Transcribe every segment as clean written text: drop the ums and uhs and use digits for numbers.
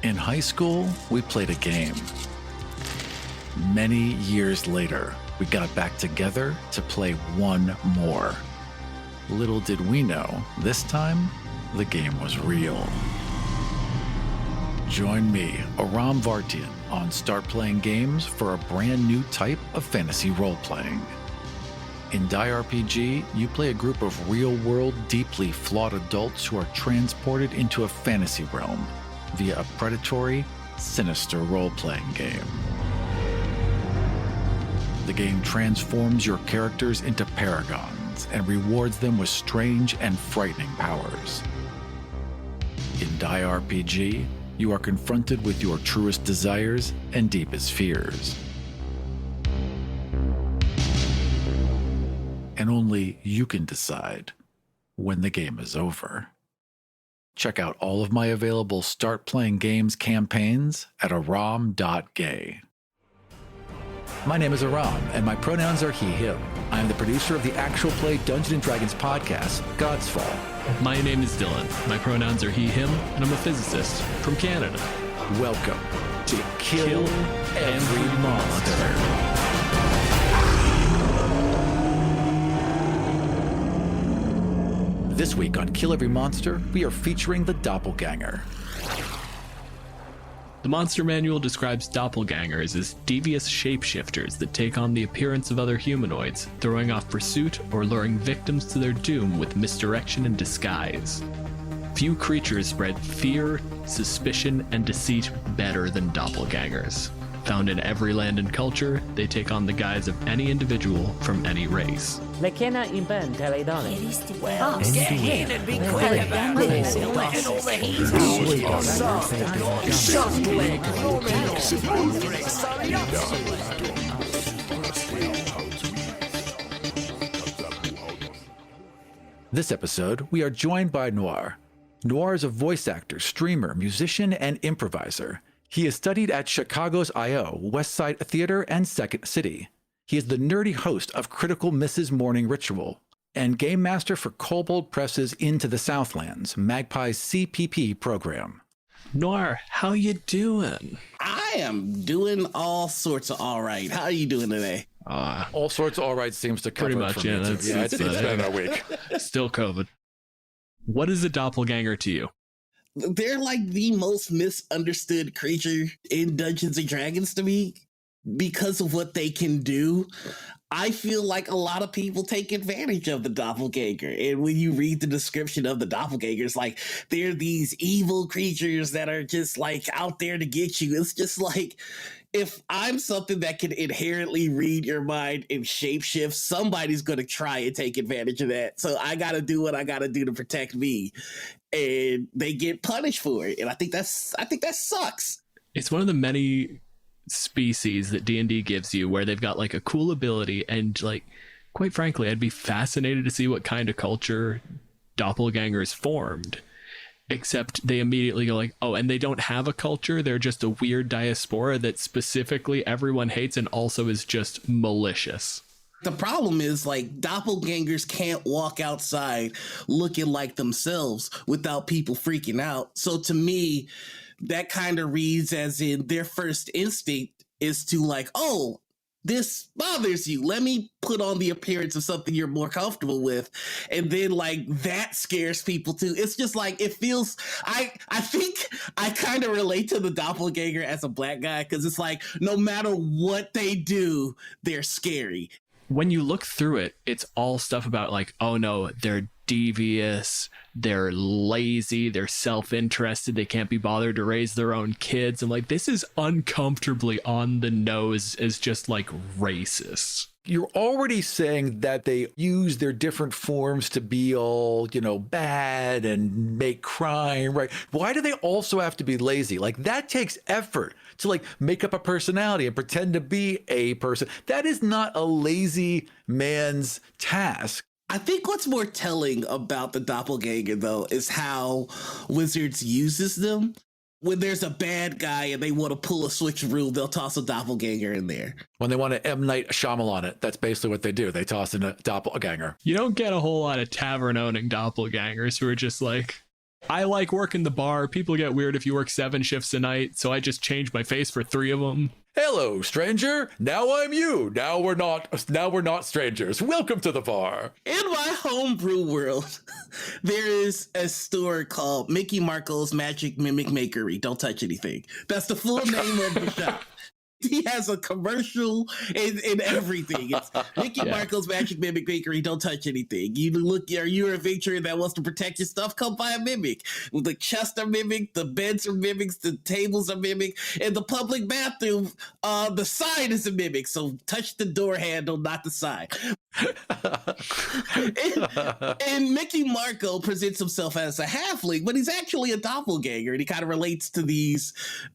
In high school, we played a game. Many years later, we got back together to play one more. Little did we know, this time, the game was real. Join me, Aram Vartian, on Start Playing Games for a brand new type of fantasy role-playing. In Die RPG, you play a group of real-world, deeply flawed adults who are transported into a fantasy realm via a predatory, sinister role-playing game. The game transforms your characters into paragons and rewards them with strange and frightening powers. In Die RPG, you are confronted with your truest desires and deepest fears. And only you can decide when the game is over. Check out all of my available Start Playing Games campaigns at aram.gay. My name is Aram, and my pronouns are he, him. I am the producer of the actual play Dungeons & Dragons podcast, God's Fall. My name is Dylan. My pronouns are he, him, and I'm a physicist from Canada. Welcome to Kill Every Monster. This week on Kill Every Monster, we are featuring the Doppelganger. The Monster Manual describes doppelgangers as devious shapeshifters that take on the appearance of other humanoids, throwing off pursuit or luring victims to their doom with misdirection and disguise. Few creatures spread fear, suspicion, and deceit better than doppelgangers. Found in every land and culture, they take on the guise of any individual from any race. They cannot invent teledonic. Well, get in and be quick about it. Letting all the heat This episode, we are joined by Noir. Noir is a voice actor, streamer, musician, and improviser. He has studied at Chicago's I.O., West Side Theater, and Second City. He is the nerdy host of Critical Mrs. Morning Ritual and game master for Kobold Press's Into the Southlands, Magpie's CPP program. Noir, how you doing? I am doing all sorts of all right. How are you doing today? All sorts of all right seems to cover Pretty it much, for yeah. me, too. It's been a week. Still COVID. What is a doppelganger to you? They're like the most misunderstood creature in Dungeons and Dragons to me because of what they can do. I feel like a lot of people take advantage of the doppelganger. And when you read the description of the doppelgangers, like they're these evil creatures that are just like out there to get you. It's just like, if I'm something that can inherently read your mind and shapeshift, somebody's going to try and take advantage of that. So I got to do what I got to do to protect me. And they get punished for it. And I think that sucks. It's one of the many species that D&D gives you where they've got like a cool ability, and like, quite frankly, I'd be fascinated to see what kind of culture doppelgangers formed. Except they immediately go like, oh, and they don't have a culture. They're just a weird diaspora that specifically everyone hates and also is just malicious. The problem is, like, doppelgangers can't walk outside looking like themselves without people freaking out. So to me, that kind of reads as in their first instinct is to like, oh, this bothers you. Let me put on the appearance of something you're more comfortable with. And then like that scares people too. It's just like, it feels, I think I kind of relate to the doppelganger as a black guy, because it's like, no matter what they do, they're scary. When you look through it, it's all stuff about like, oh no, they're devious, they're lazy, they're self-interested, they can't be bothered to raise their own kids. I'm like, this is uncomfortably on the nose as just like racist. You're already saying that they use their different forms to be all, bad and make crime, right? Why do they also have to be lazy? Like, that takes effort to like make up a personality and pretend to be a person. That is not a lazy man's task. I think what's more telling about the doppelganger, though, is how Wizards uses them. When there's a bad guy and they want to pull a switcheroo, they'll toss a doppelganger in there. When they want to M. Night Shyamalan it, that's basically what they do. They toss in a doppelganger. You don't get a whole lot of tavern owning doppelgangers who are just like, I like working the bar. People get weird if you work 7 shifts a night, so I just change my face for 3 of them. Hello, stranger. Now I'm you. Now we're not strangers. Welcome to the bar. In my homebrew world, there is a store called Mickey Marco's Magic Mimic Makery. Don't touch anything. That's the full name of the shop. He has a commercial in everything. It's Mickey Marco's Magic Mimic Bakery. Don't touch anything. Are you a adventurer that wants to protect your stuff? Come buy a mimic. The chests are mimic, the beds are mimics, the tables are mimic, and the public bathroom, the sign is a mimic. So touch the door handle, not the sign. and Mickey Marco presents himself as a halfling, but he's actually a doppelganger, and he kind of relates to these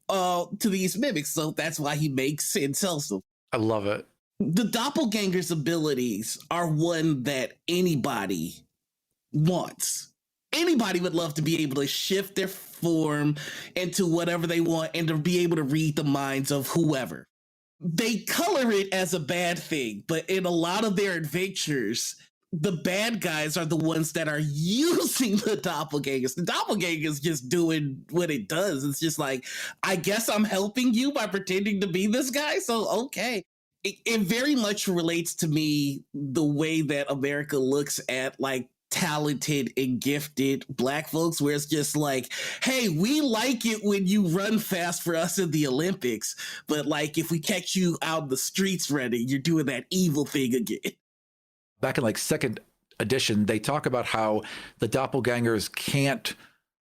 mimics. So that's why he makes and sells them. I love it. The doppelganger's abilities are one that anybody wants. Anybody would love to be able to shift their form into whatever they want and to be able to read the minds of whoever. They color it as a bad thing, but in a lot of their adventures, the bad guys are the ones that are using the doppelgangers. The doppelganger's just doing what it does. It's just like, I guess I'm helping you by pretending to be this guy. So, okay. It very much relates to me the way that America looks at like talented and gifted Black folks, where it's just like, hey, we like it when you run fast for us in the Olympics, but like if we catch you out in the streets running, you're doing that evil thing again. Back in like 2nd edition, they talk about how the doppelgangers can't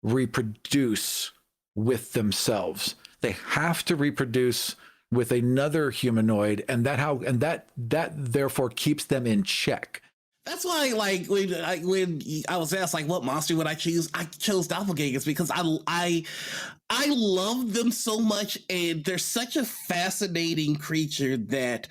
reproduce with themselves. They have to reproduce with another humanoid, and that therefore keeps them in check. That's why, like, when I was asked, like, what monster would I choose? I chose doppelgangers because I love them so much, and they're such a fascinating creature that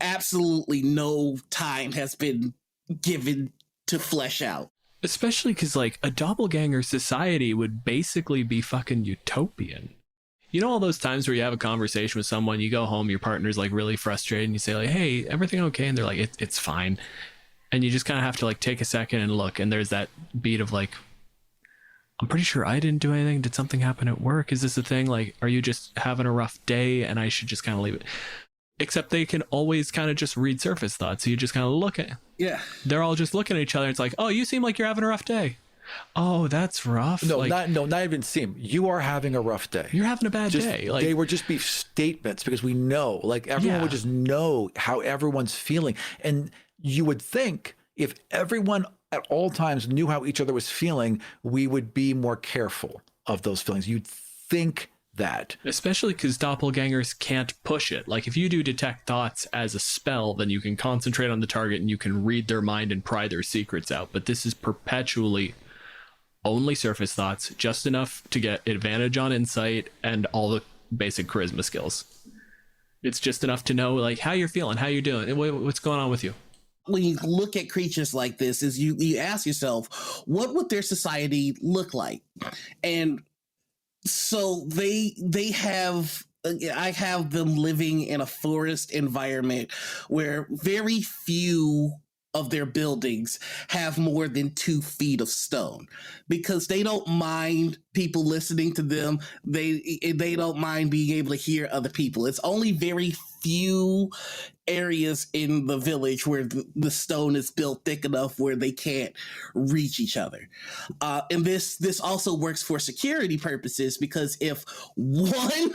absolutely no time has been given to flesh out. Especially because, like, a doppelganger society would basically be fucking utopian. You know all those times where you have a conversation with someone, you go home, your partner's, like, really frustrated, and you say, like, hey, everything okay? And they're like, it's fine. And you just kind of have to like take a second and look, and there's that beat of like, I'm pretty sure I didn't do anything. Did something happen at work? Is this a thing? Like, are you just having a rough day and I should just kind of leave it? Except they can always kind of just read surface thoughts. So you just kind of look at, they're all just looking at each other. It's like, oh, you seem like you're having a rough day. Oh, that's rough. No, like, not even seem. You are having a rough day. You're having a bad day. Like, they would just be statements because we know, like everyone would just know how everyone's feeling. And you would think if everyone at all times knew how each other was feeling, we would be more careful of those feelings. You'd think that. Especially because doppelgangers can't push it. Like if you do detect thoughts as a spell, then you can concentrate on the target and you can read their mind and pry their secrets out. But this is perpetually only surface thoughts, just enough to get advantage on insight and all the basic charisma skills. It's just enough to know like how you're feeling, how you're doing, what's going on with you. When you look at creatures like this, is you ask yourself, what would their society look like? And so they have, I have them living in a forest environment where very few of their buildings have more than 2 feet of stone because they don't mind people listening to them. They don't mind being able to hear other people. It's only very few areas in the village where the stone is built thick enough where they can't reach each other. And this also works for security purposes because if one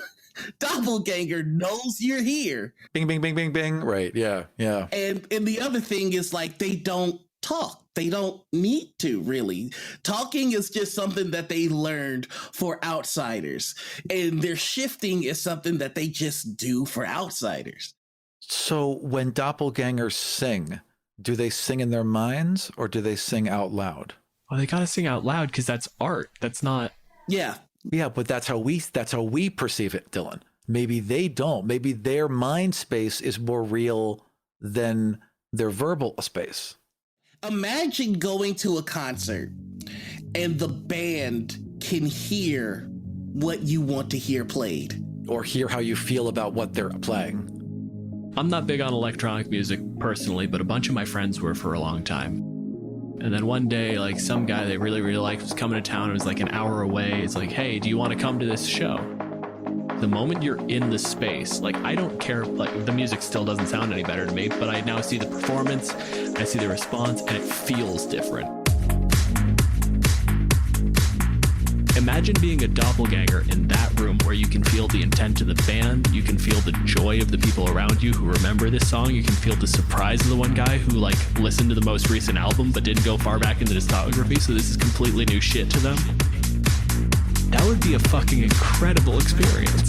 doppelganger knows you're here, bing, bing, bing, bing, bing. Right. Yeah. Yeah. And the other thing is like they don't talk. They don't need to really. Talking is just something that they learned for outsiders. And their shifting is something that they just do for outsiders. So when doppelgangers sing, do they sing in their minds or do they sing out loud? Well, they gotta sing out loud because that's art. That's not. Yeah. Yeah, but that's how we perceive it, Dylan. Maybe they don't. Maybe their mind space is more real than their verbal space. Imagine going to a concert and the band can hear what you want to hear played. Or hear how you feel about what they're playing. I'm not big on electronic music personally, but a bunch of my friends were for a long time. And then one day, like, some guy they really, really liked was coming to town. It was like an hour away. It's like, hey, do you want to come to this show? The moment you're in the space, like, I don't care, like, the music still doesn't sound any better to me, but I now see the performance, I see the response, and it feels different. Imagine being a doppelganger in that room where you can feel the intent of the band, you can feel the joy of the people around you who remember this song, you can feel the surprise of the one guy who, like, listened to the most recent album but didn't go far back in the discography, so this is completely new shit to them. That would be a fucking incredible experience.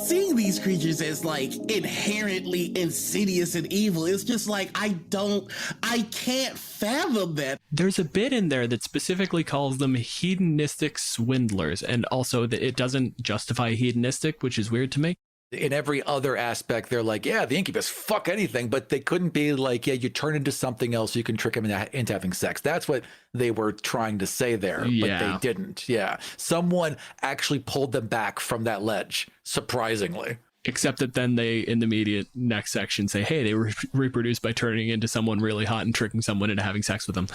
Seeing these creatures as like inherently insidious and evil, it's just like, I can't fathom that. There's a bit in there that specifically calls them hedonistic swindlers, and also that it doesn't justify hedonistic, which is weird to me. In every other aspect, they're like, yeah, the incubus, fuck anything, but they couldn't be like, yeah, you turn into something else, you can trick him into having sex. That's what they were trying to say there, but they didn't. Yeah. Someone actually pulled them back from that ledge, surprisingly. Except that then they, in the immediate next section, say, hey, they reproduce by turning into someone really hot and tricking someone into having sex with them.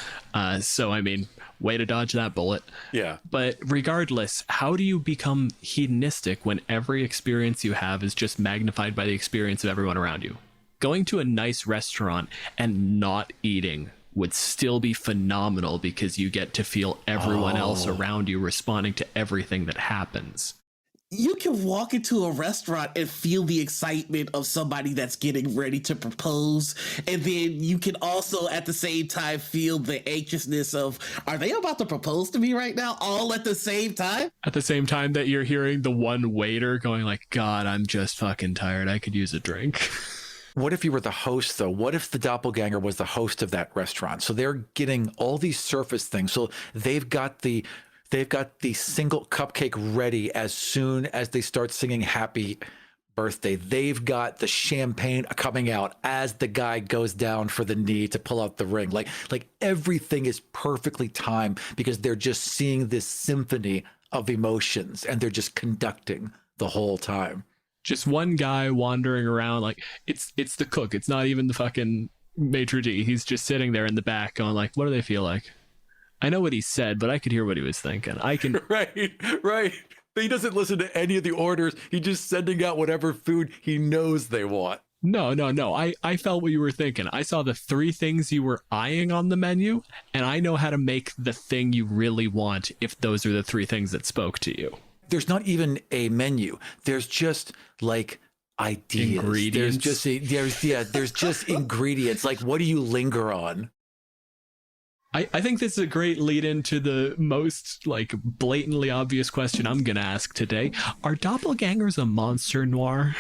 So, I mean, way to dodge that bullet. Yeah. But regardless, how do you become hedonistic when every experience you have is just magnified by the experience of everyone around you? Going to a nice restaurant and not eating would still be phenomenal because you get to feel everyone else around you responding to everything that happens. You can walk into a restaurant and feel the excitement of somebody that's getting ready to propose. And then you can also at the same time feel the anxiousness of, are they about to propose to me right now? All at the same time? At the same time that you're hearing the one waiter going like, God, I'm just fucking tired. I could use a drink. What if you were the host, though? What if the doppelganger was the host of that restaurant? So they're getting all these surface things. So they've got the single cupcake ready as soon as they start singing happy birthday. They've got the champagne coming out as the guy goes down for the knee to pull out the ring. Like everything is perfectly timed because they're just seeing this symphony of emotions and they're just conducting the whole time. Just one guy wandering around like it's the cook. It's not even the fucking maitre d'. He's just sitting there in the back going like, what do they feel like? I know what he said, but I could hear what he was thinking. I can. Right. He doesn't listen to any of the orders. He's just sending out whatever food he knows they want. No. I felt what you were thinking. I saw the 3 things you were eyeing on the menu, and I know how to make the thing you really want if those are the 3 things that spoke to you. There's not even a menu. There's just like ideas. Ingredients. There's just ingredients. Like, what do you linger on? I think this is a great lead into the most like blatantly obvious question I'm going to ask today. Are doppelgangers a monster noir?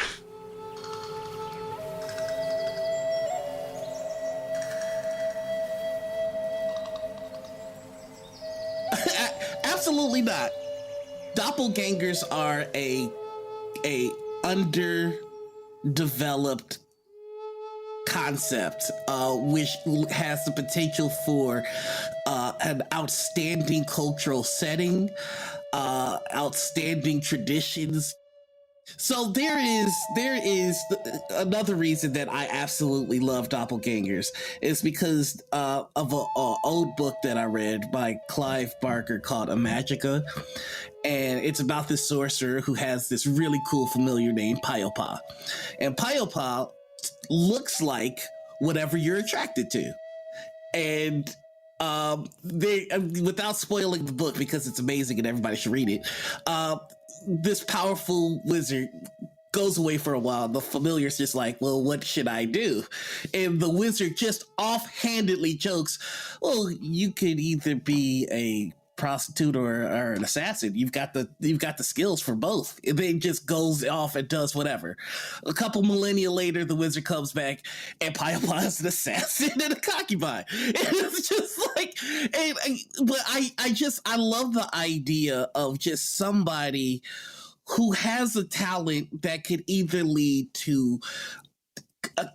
Absolutely not. Doppelgangers are a underdeveloped concept, which has the potential for an outstanding cultural setting, outstanding traditions. So there is another reason that I absolutely love doppelgangers is because of an old book that I read by Clive Barker called Magica, and it's about this sorcerer who has this really cool familiar name, Piopa, and Piopa looks like whatever you're attracted to. And they, without spoiling the book because it's amazing and everybody should read it, this powerful wizard goes away for a while. The familiar's just like, well, what should I do? And the wizard just offhandedly jokes, well, you could either be a prostitute or an assassin. You've got the skills for both. And then just goes off and does whatever. A couple millennia later, the wizard comes back and Piopa is an assassin and a concubine. And it's just like, but I love the idea of just somebody who has a talent that could either lead to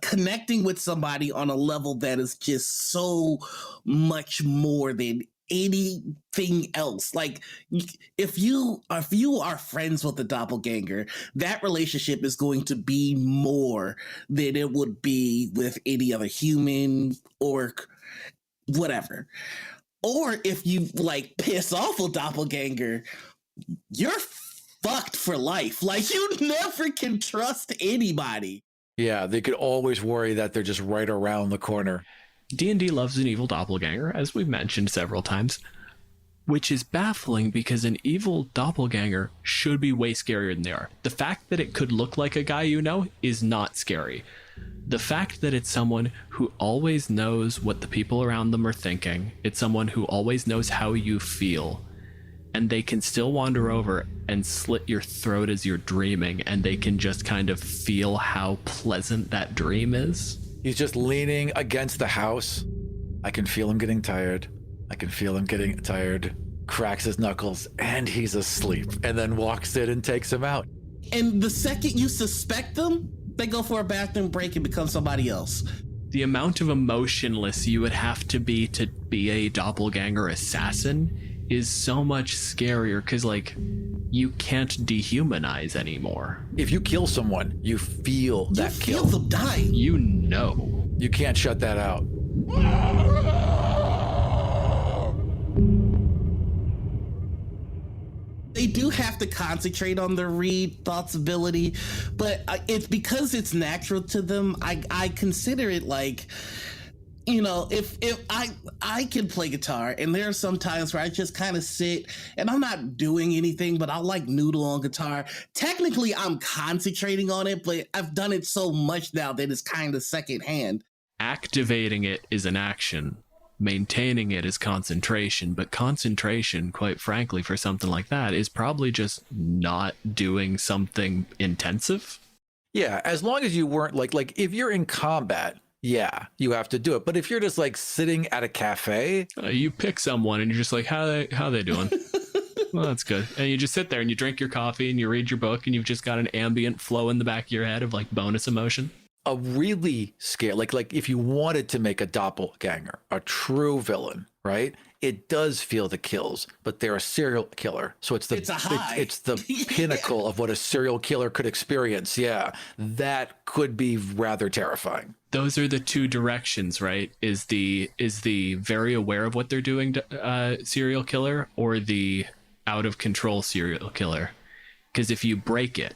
connecting with somebody on a level that is just so much more than anything else. Like if you are friends with a doppelganger, that relationship is going to be more than it would be with any other human or whatever. Or if you like piss off a doppelganger, you're fucked for life. Like you never can trust anybody. Yeah, they could always worry that they're just right around the corner. D&D loves an evil doppelganger, as we've mentioned several times, which is baffling because an evil doppelganger should be way scarier than they are. The fact that it could look like a guy you know is not scary. The fact that it's someone who always knows what the people around them are thinking, it's someone who always knows how you feel, and they can still wander over and slit your throat as you're dreaming, and they can just kind of feel how pleasant that dream is. He's just leaning against the house. I can feel him getting tired. I can feel him getting tired. Cracks his knuckles, and he's asleep, and then walks in and takes him out. And the second you suspect them, they go for a bathroom break and become somebody else. The amount of emotionless you would have to be a doppelganger assassin is so much scarier because, like, you can't dehumanize anymore. If you kill someone, you feel that feel kill. them dying. You know. You can't shut that out. They do have to concentrate on their read thoughts ability, but it's because it's natural to them. I consider it like, you know, if I can play guitar, and there are some times where I just kind of sit and I'm not doing anything, but I'll like noodle on guitar. Technically, I'm concentrating on it, but I've done it so much now that it's kind of secondhand. Activating it is an action. Maintaining it is concentration, but concentration, quite frankly, for something like that is probably just not doing something intensive. Yeah, as long as you weren't like if you're in combat, yeah, you have to do it. But if you're just like sitting at a cafe, you pick someone and you're just like, how they doing? Well, that's good. And you just sit there and you drink your coffee and you read your book and you've just got an ambient flow in the back of your head of like bonus emotion. a really scary, like if you wanted to make a doppelganger, a true villain, right? It does feel the kills, but they're a serial killer. So it's a high. It's the pinnacle of what a serial killer could experience. Yeah, that could be rather terrifying. Those are the two directions, right? Is the very aware of what they're doing serial killer, or the out of control serial killer? Because if you break it,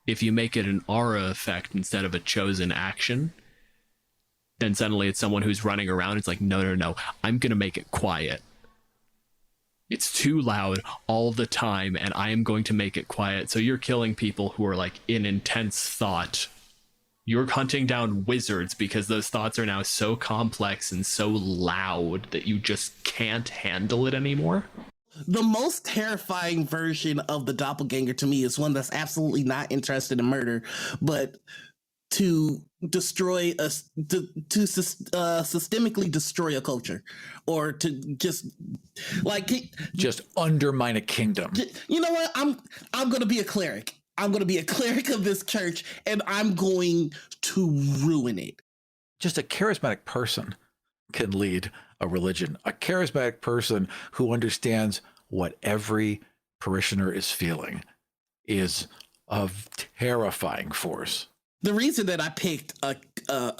if you make it an aura effect instead of a chosen action, then suddenly it's someone who's running around. It's like, no, I'm going to make it quiet. It's too loud all the time, and I am going to make it quiet. So you're killing people who are like in intense thought. You're hunting down wizards because those thoughts are now so complex and so loud that you just can't handle it anymore. The most terrifying version of the doppelganger to me is one that's absolutely not interested in murder, but to destroy systemically destroy a culture, or to just undermine a kingdom. You know what? I'm going to be a cleric. I'm going to be a cleric of this church, and I'm going to ruin it. Just a charismatic person can lead a religion. A charismatic person who understands what every parishioner is feeling is a terrifying force. The reason that I picked a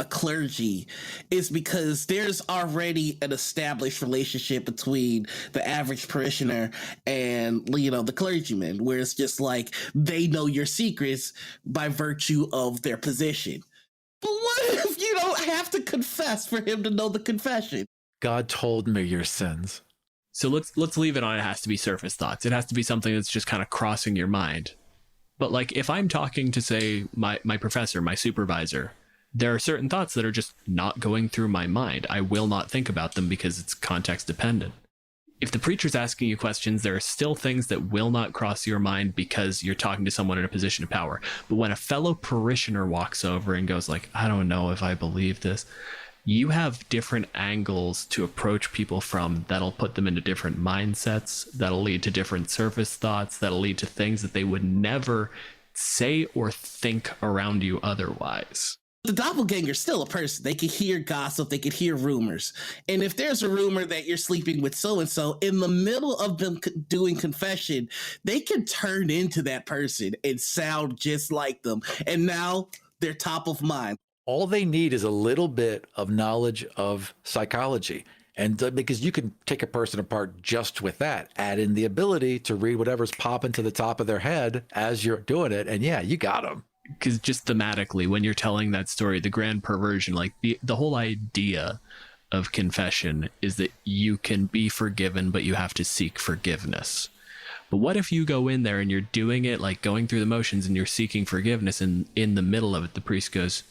clergy is because there's already an established relationship between the average parishioner and, you know, the clergyman, where it's just like they know your secrets by virtue of their position. But what if you don't have to confess for him to know the confession? God told me your sins. So let's leave it on. It has to be surface thoughts. It has to be something that's just kind of crossing your mind. But like if I'm talking to, say, my professor, my supervisor, there are certain thoughts that are just not going through my mind. I will not think about them because it's context dependent. If the preacher's asking you questions, there are still things that will not cross your mind because you're talking to someone in a position of power. But when a fellow parishioner walks over and goes like, I don't know if I believe this, you have different angles to approach people from that'll put them into different mindsets, that'll lead to different surface thoughts, that'll lead to things that they would never say or think around you otherwise. The doppelganger's still a person. They can hear gossip, they can hear rumors. And if there's a rumor that you're sleeping with so-and-so, in the middle of them doing confession, they can turn into that person and sound just like them. And now they're top of mind. All they need is a little bit of knowledge of psychology. And because you can take a person apart just with that, add in the ability to read whatever's popping to the top of their head as you're doing it. And yeah, you got them. Because just thematically, when you're telling that story, the grand perversion, like the whole idea of confession is that you can be forgiven, but you have to seek forgiveness. But what if you go in there and you're doing it, like going through the motions, and you're seeking forgiveness, and in the middle of it, the priest goes,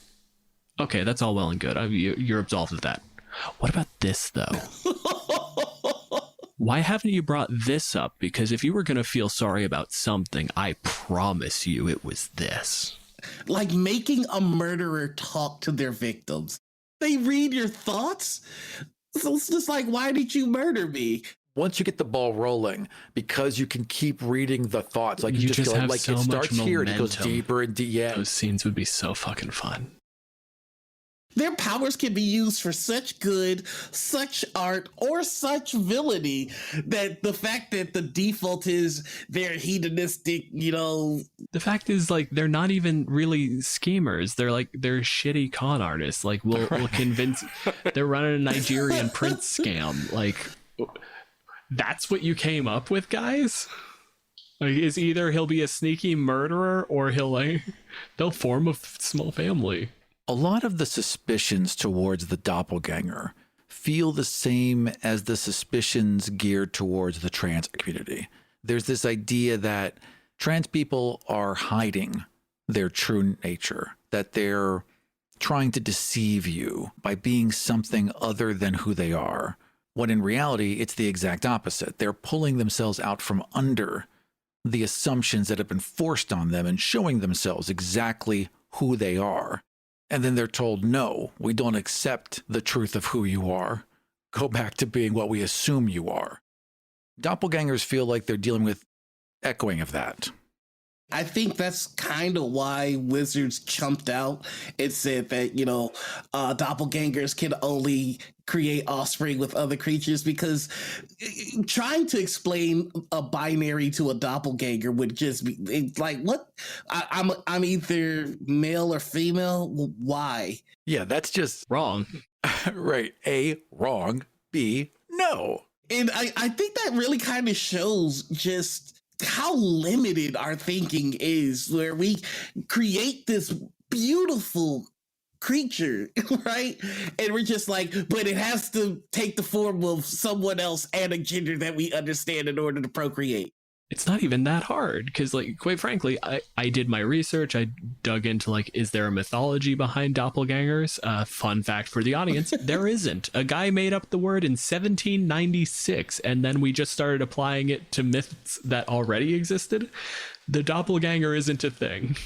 okay, that's all well and good. You're absolved of that. What about this, though? Why haven't you brought this up? Because if you were going to feel sorry about something, I promise you it was this. Like making a murderer talk to their victims. They read your thoughts. So it's just like, why did you murder me? Once you get the ball rolling, because you can keep reading the thoughts, like you just have like so it starts much here and it goes momentum. deeper and deeper. Yeah. Those scenes would be so fucking fun. Their powers can be used for such good, such art, or such villainy that the fact that the default is they're hedonistic, The fact is, like, they're not even really schemers. They're shitty con artists. Like, we'll convince. They're running a Nigerian prince scam. Like, that's what you came up with, guys? Like, is either he'll be a sneaky murderer or they'll form a small family. A lot of the suspicions towards the doppelganger feel the same as the suspicions geared towards the trans community. There's this idea that trans people are hiding their true nature, that they're trying to deceive you by being something other than who they are, when in reality, it's the exact opposite. They're pulling themselves out from under the assumptions that have been forced on them and showing themselves exactly who they are. And then they're told, no, we don't accept the truth of who you are. Go back to being what we assume you are. Doppelgangers feel like they're dealing with echoing of that. I think that's kind of why Wizards chumped out and said that, doppelgangers can only create offspring with other creatures, because trying to explain a binary to a doppelganger would just be like, what? I'm either male or female. Well, why? Yeah, that's just wrong. Right. A, wrong. B, no. And I think that really kind of shows just how limited our thinking is, where we create this beautiful creature, right? And we're just like, but it has to take the form of someone else and a gender that we understand in order to procreate. It's not even that hard, because, like, quite frankly, I did my research. I dug into, like, is there a mythology behind doppelgangers? Fun fact for the audience, there isn't. A guy made up the word in 1796, and then we just started applying it to myths that already existed. The doppelganger isn't a thing.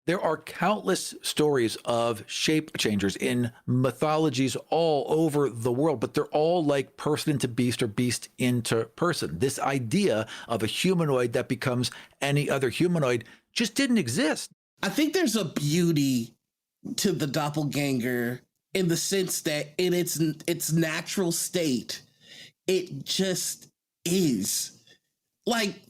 There are countless stories of shape changers in mythologies all over the world, but they're all like person into beast or beast into person. This idea of a humanoid that becomes any other humanoid just didn't exist. I think there's a beauty to the doppelganger in the sense that in its natural state, it just is. Like,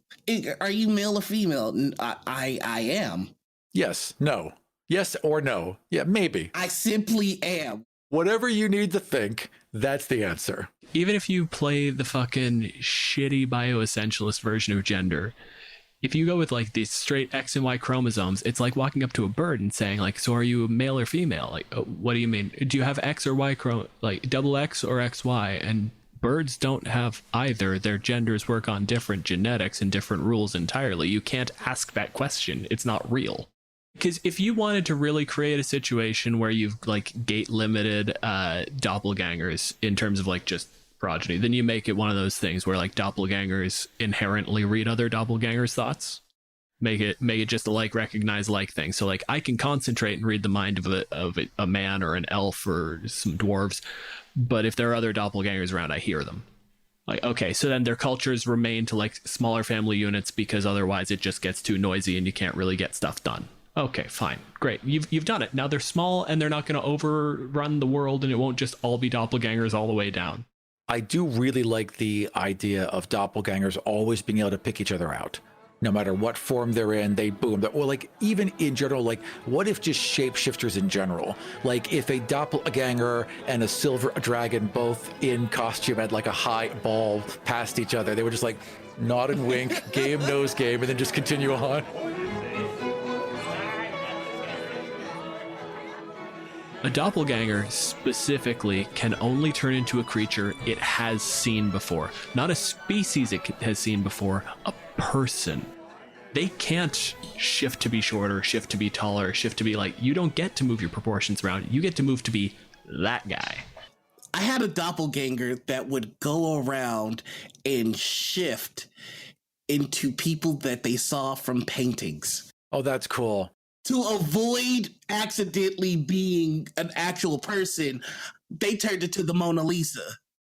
are you male or female? I am. Yes, no. Yes or no. Yeah, maybe. I simply am. Whatever you need to think, that's the answer. Even if you play the fucking shitty bioessentialist version of gender, if you go with like these straight X and Y chromosomes, it's like walking up to a bird and saying, like, so are you male or female? Like, what do you mean? Do you have X or Y like double X or XY? And birds don't have either. Their genders work on different genetics and different rules entirely. You can't ask that question. It's not real. Because if you wanted to really create a situation where you've like gate limited doppelgangers in terms of like just progeny, then you make it one of those things where like doppelgangers inherently read other doppelgangers' thoughts. Make it just a like recognize like thing. So like I can concentrate and read the mind of a man or an elf or some dwarves, but if there are other doppelgangers around, I hear them. Like, okay, so then their cultures remain to like smaller family units because otherwise it just gets too noisy and you can't really get stuff done. Okay, fine. Great. You've done it. Now they're small and they're not going to overrun the world, and it won't just all be doppelgangers all the way down. I do really like the idea of doppelgangers always being able to pick each other out. No matter what form they're in, they boom. Or like even in general, like what if just shapeshifters in general? Like if a doppelganger and a silver dragon both in costume had like a high ball past each other, they would just like nod and wink, game, nose game, and then just continue on. A doppelganger specifically can only turn into a creature it has seen before. Not a species it has seen before, a person. They can't shift to be shorter, shift to be taller, shift to be like, you don't get to move your proportions around. You get to move to be that guy. I had a doppelganger that would go around and shift into people that they saw from paintings. Oh, that's cool. To avoid accidentally being an actual person, they turned it to the Mona Lisa.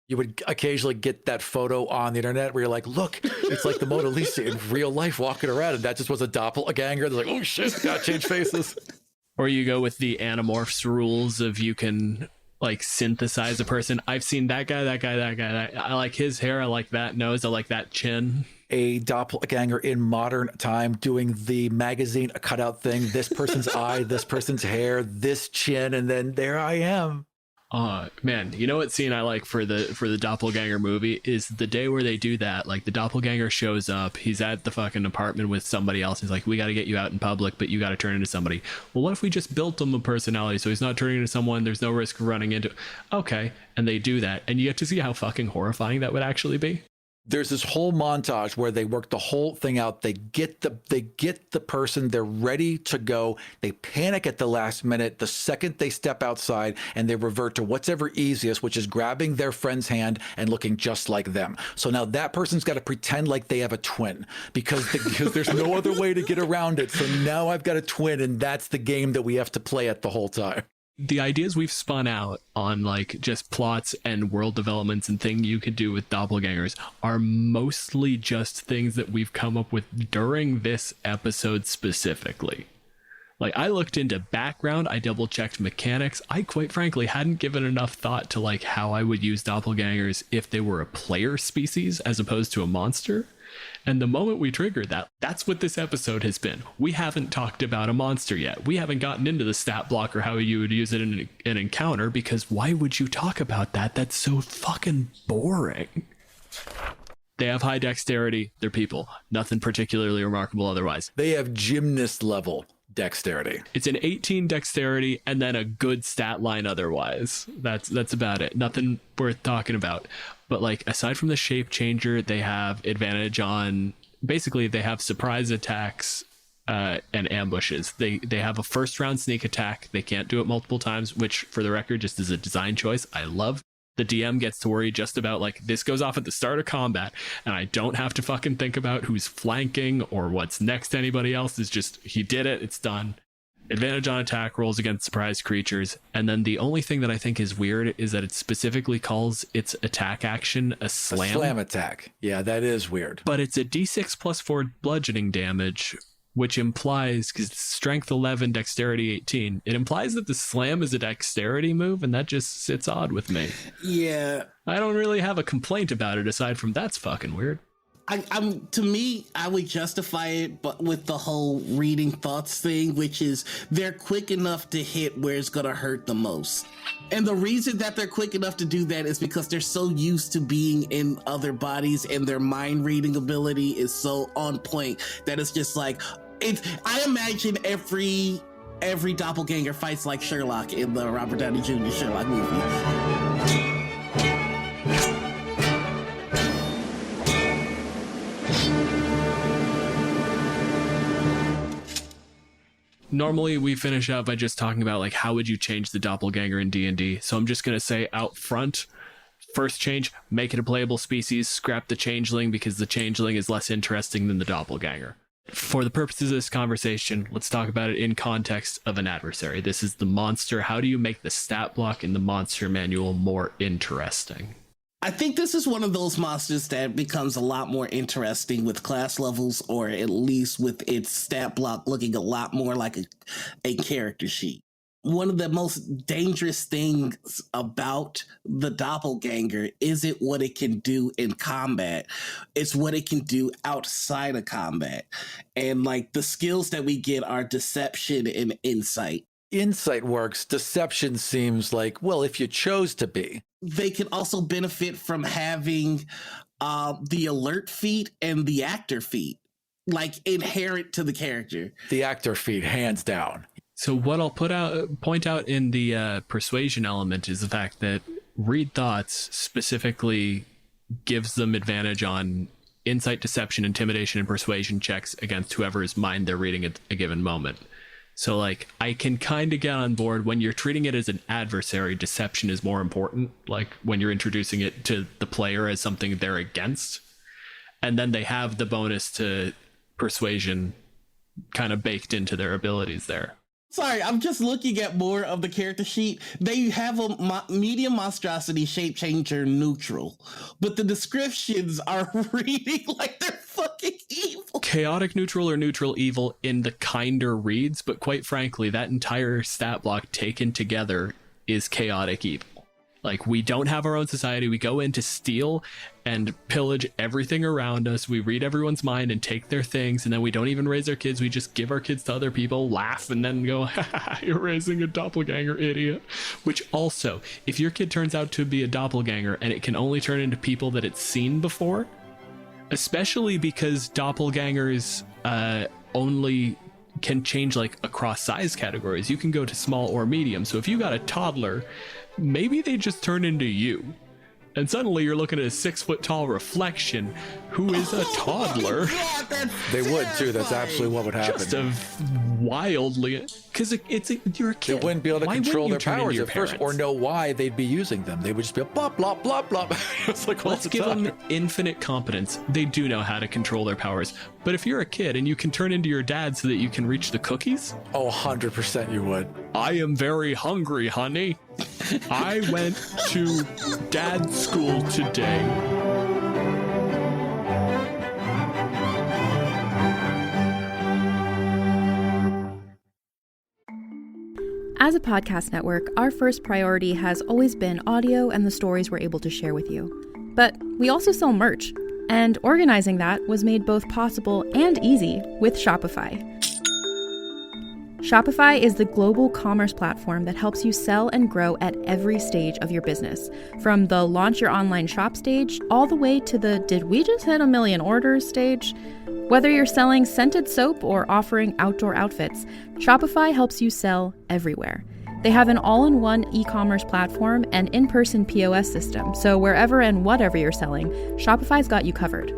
You would occasionally get that photo on the internet where you're like, look, it's like the Mona Lisa in real life walking around, and that just was a doppelganger. They're like, oh shit, gotta change faces. Or you go with the Animorphs rules of you can like synthesize a person. I've seen that guy. I like his hair. I like that nose. I like that chin. A doppelganger in modern time doing the magazine cutout thing. This person's eye, this person's hair, this chin, and then there I am. Man, you know what scene I like for the doppelganger movie is the day where they do that. Like the doppelganger shows up, he's at the fucking apartment with somebody else. He's like, we got to get you out in public, but you got to turn into somebody. Well, what if we just built him a personality so he's not turning into someone? There's no risk of running into. Okay, and they do that, and you get to see how fucking horrifying that would actually be. There's this whole montage where they work the whole thing out. They get the person, they're ready to go. They panic at the last minute, the second they step outside, and they revert to what's ever easiest, which is grabbing their friend's hand and looking just like them. So now that person's got to pretend like they have a twin because there's no other way to get around it. So now I've got a twin, and that's the game that we have to play at the whole time. The ideas we've spun out on like just plots and world developments and things you could do with doppelgangers are mostly just things that we've come up with during this episode specifically. Like I looked into background, I double checked mechanics. I quite frankly hadn't given enough thought to like how I would use doppelgangers if they were a player species as opposed to a monster. And the moment we triggered that, that's what this episode has been. We haven't talked about a monster yet. We haven't gotten into the stat block or how you would use it in an encounter, because why would you talk about that? That's so fucking boring. They have high dexterity. They're people. Nothing particularly remarkable otherwise. They have gymnast level dexterity. It's an 18 dexterity and then a good stat line otherwise. That's about it. Nothing worth talking about. But like aside from the shape changer, they have advantage on basically they have surprise attacks and ambushes. They have a first round sneak attack. They can't do it multiple times, which for the record just is a design choice I love. The DM gets to worry just about like this goes off at the start of combat and I don't have to fucking think about who's flanking or what's next to anybody else. It's just he did it, it's done. Advantage on attack rolls against surprise creatures. And then the only thing that I think is weird is that it specifically calls its attack action a slam. A slam attack. Yeah, that is weird. But it's a d6 plus 4 bludgeoning damage, which implies, because it's strength 11, dexterity 18, it implies that the slam is a dexterity move, and that just sits odd with me. Yeah. I don't really have a complaint about it aside from that's fucking weird. To me, I would justify it, but with the whole reading thoughts thing, which is they're quick enough to hit where it's gonna hurt the most. And the reason that they're quick enough to do that is because they're so used to being in other bodies and their mind reading ability is so on point that it's just like, I imagine every doppelganger fights like Sherlock in the Robert Downey Jr. Sherlock movie. Normally we finish out by just talking about like how would you change the doppelganger in D&D. So I'm just going to say out front, first change, make it a playable species, scrap the changeling because the changeling is less interesting than the doppelganger. For the purposes of this conversation, let's talk about it in context of an adversary. This is the monster. How do you make the stat block in the monster manual more interesting? I think this is one of those monsters that becomes a lot more interesting with class levels, or at least with its stat block looking a lot more like a character sheet. One of the most dangerous things about the Doppelganger isn't what it can do in combat. It's what it can do outside of combat. And like the skills that we get are deception and insight. Insight works. Deception seems like, well, if you chose to be. They can also benefit from having the alert feat and the actor feat, like inherent to the character. The actor feat, hands down. So what I'll point out in the persuasion element is the fact that read thoughts specifically gives them advantage on insight, deception, intimidation, and persuasion checks against whoever's mind they're reading at a given moment. So like I can kind of get on board when you're treating it as an adversary. Deception is more important, like when you're introducing it to the player as something they're against, and then they have the bonus to persuasion kind of baked into their abilities there. Sorry, I'm just looking at more of the character sheet. They have a medium monstrosity, shape changer, neutral, but the descriptions are reading like they're fucking evil. Chaotic neutral or neutral evil in the kinder reads, but quite frankly, that entire stat block taken together is chaotic evil. Like, we don't have our own society. We go in to steal and pillage everything around us. We read everyone's mind and take their things, and then we don't even raise our kids. We just give our kids to other people, laugh, and then go, you're raising a doppelganger, idiot. Which also, if your kid turns out to be a doppelganger and it can only turn into people that it's seen before, especially because doppelgangers only can change like across size categories. You can go to small or medium. So if you got a toddler, maybe they just turn into you. And suddenly you're looking at a 6 foot tall reflection who is a toddler. God, They would too. That's absolutely what would happen. Just a wildly, because you're a kid. They wouldn't be able to Why control their wouldn't you turn into powers your at first or parents? know why they'd be using them. They would just be blah, blah, blah, blah. It's like all Let's the give time. them infinite competence. They do know how to control their powers. But if you're a kid and you can turn into your dad so that you can reach the cookies, Oh, 100% you would. I am very hungry, honey. I went to dad's school today. As a podcast network, our first priority has always been audio and the stories we're able to share with you. But we also sell merch, and organizing that was made both possible and easy with Shopify. Shopify is the global commerce platform that helps you sell and grow at every stage of your business, from the launch your online shop stage all the way to the did we just hit 1 million orders stage. Whether you're selling scented soap or offering outdoor outfits, Shopify helps you sell everywhere. They have an all-in-one e-commerce platform and in-person POS system, so wherever and whatever you're selling, Shopify's got you covered.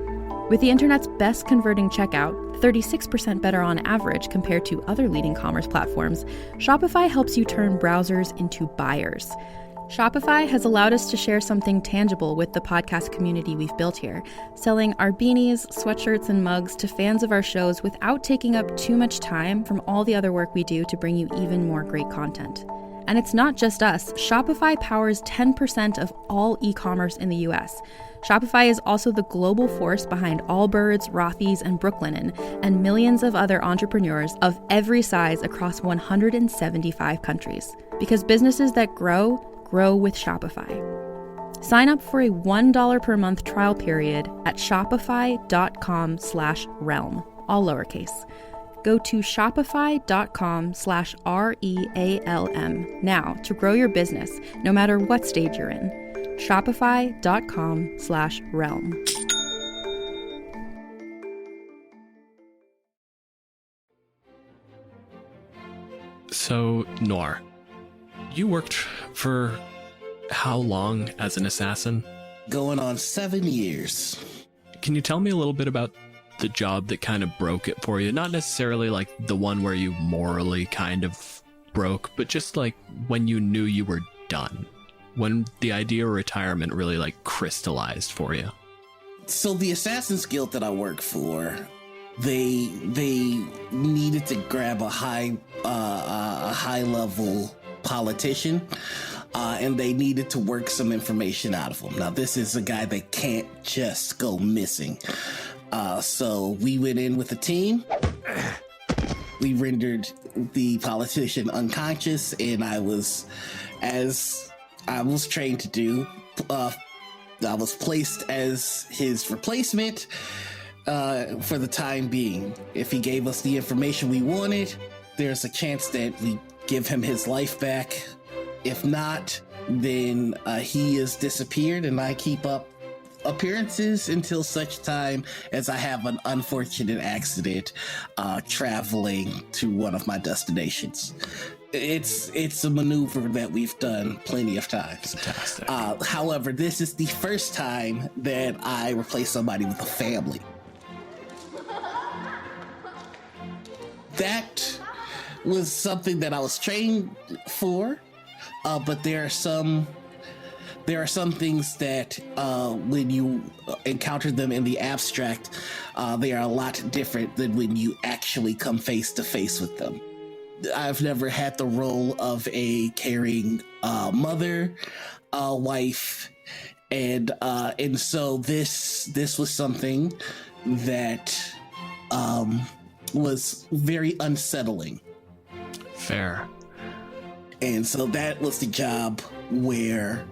With the internet's best converting checkout, 36% better on average compared to other leading commerce platforms, Shopify helps you turn browsers into buyers. Shopify has allowed us to share something tangible with the podcast community we've built here, selling our beanies, sweatshirts, and mugs to fans of our shows without taking up too much time from all the other work we do to bring you even more great content. And it's not just us. Shopify powers 10% of all e-commerce in the US. Shopify is also the global force behind Allbirds, Rothy's, and Brooklinen, and millions of other entrepreneurs of every size across 175 countries. Because businesses that grow with Shopify. Sign up for a $1 per month trial period at shopify.com/realm, all lowercase. Go to shopify.com/REALM now to grow your business, no matter what stage you're in. Shopify.com/realm. So, Noir, you worked for how long as an assassin? Going on 7 years. Can you tell me a little bit about the job that kind of broke it for you? Not necessarily like the one where you morally kind of broke, but just like when you knew you were done. When the idea of retirement really like crystallized for you. So the Assassin's Guild that I work for, they needed to grab a high level politician. and they needed to work some information out of him. Now, this is a guy that can't just go missing. So we went in with a team. We rendered the politician unconscious, and I was, as I was trained to do, I was placed as his replacement for the time being. If he gave us the information we wanted, there's a chance that we give him his life back. If not, then he is disappeared, and I keep up appearances until such time as I have an unfortunate accident traveling to one of my destinations. It's a maneuver that we've done plenty of times. Fantastic. However, this is the first time that I replace somebody with a family. That was something that I was trained for, but there are some things that when you encounter them in the abstract, they are a lot different than when you actually come face to face with them. I've never had the role of a caring mother, wife, and so this was something that was very unsettling. Fair. And so that was the job where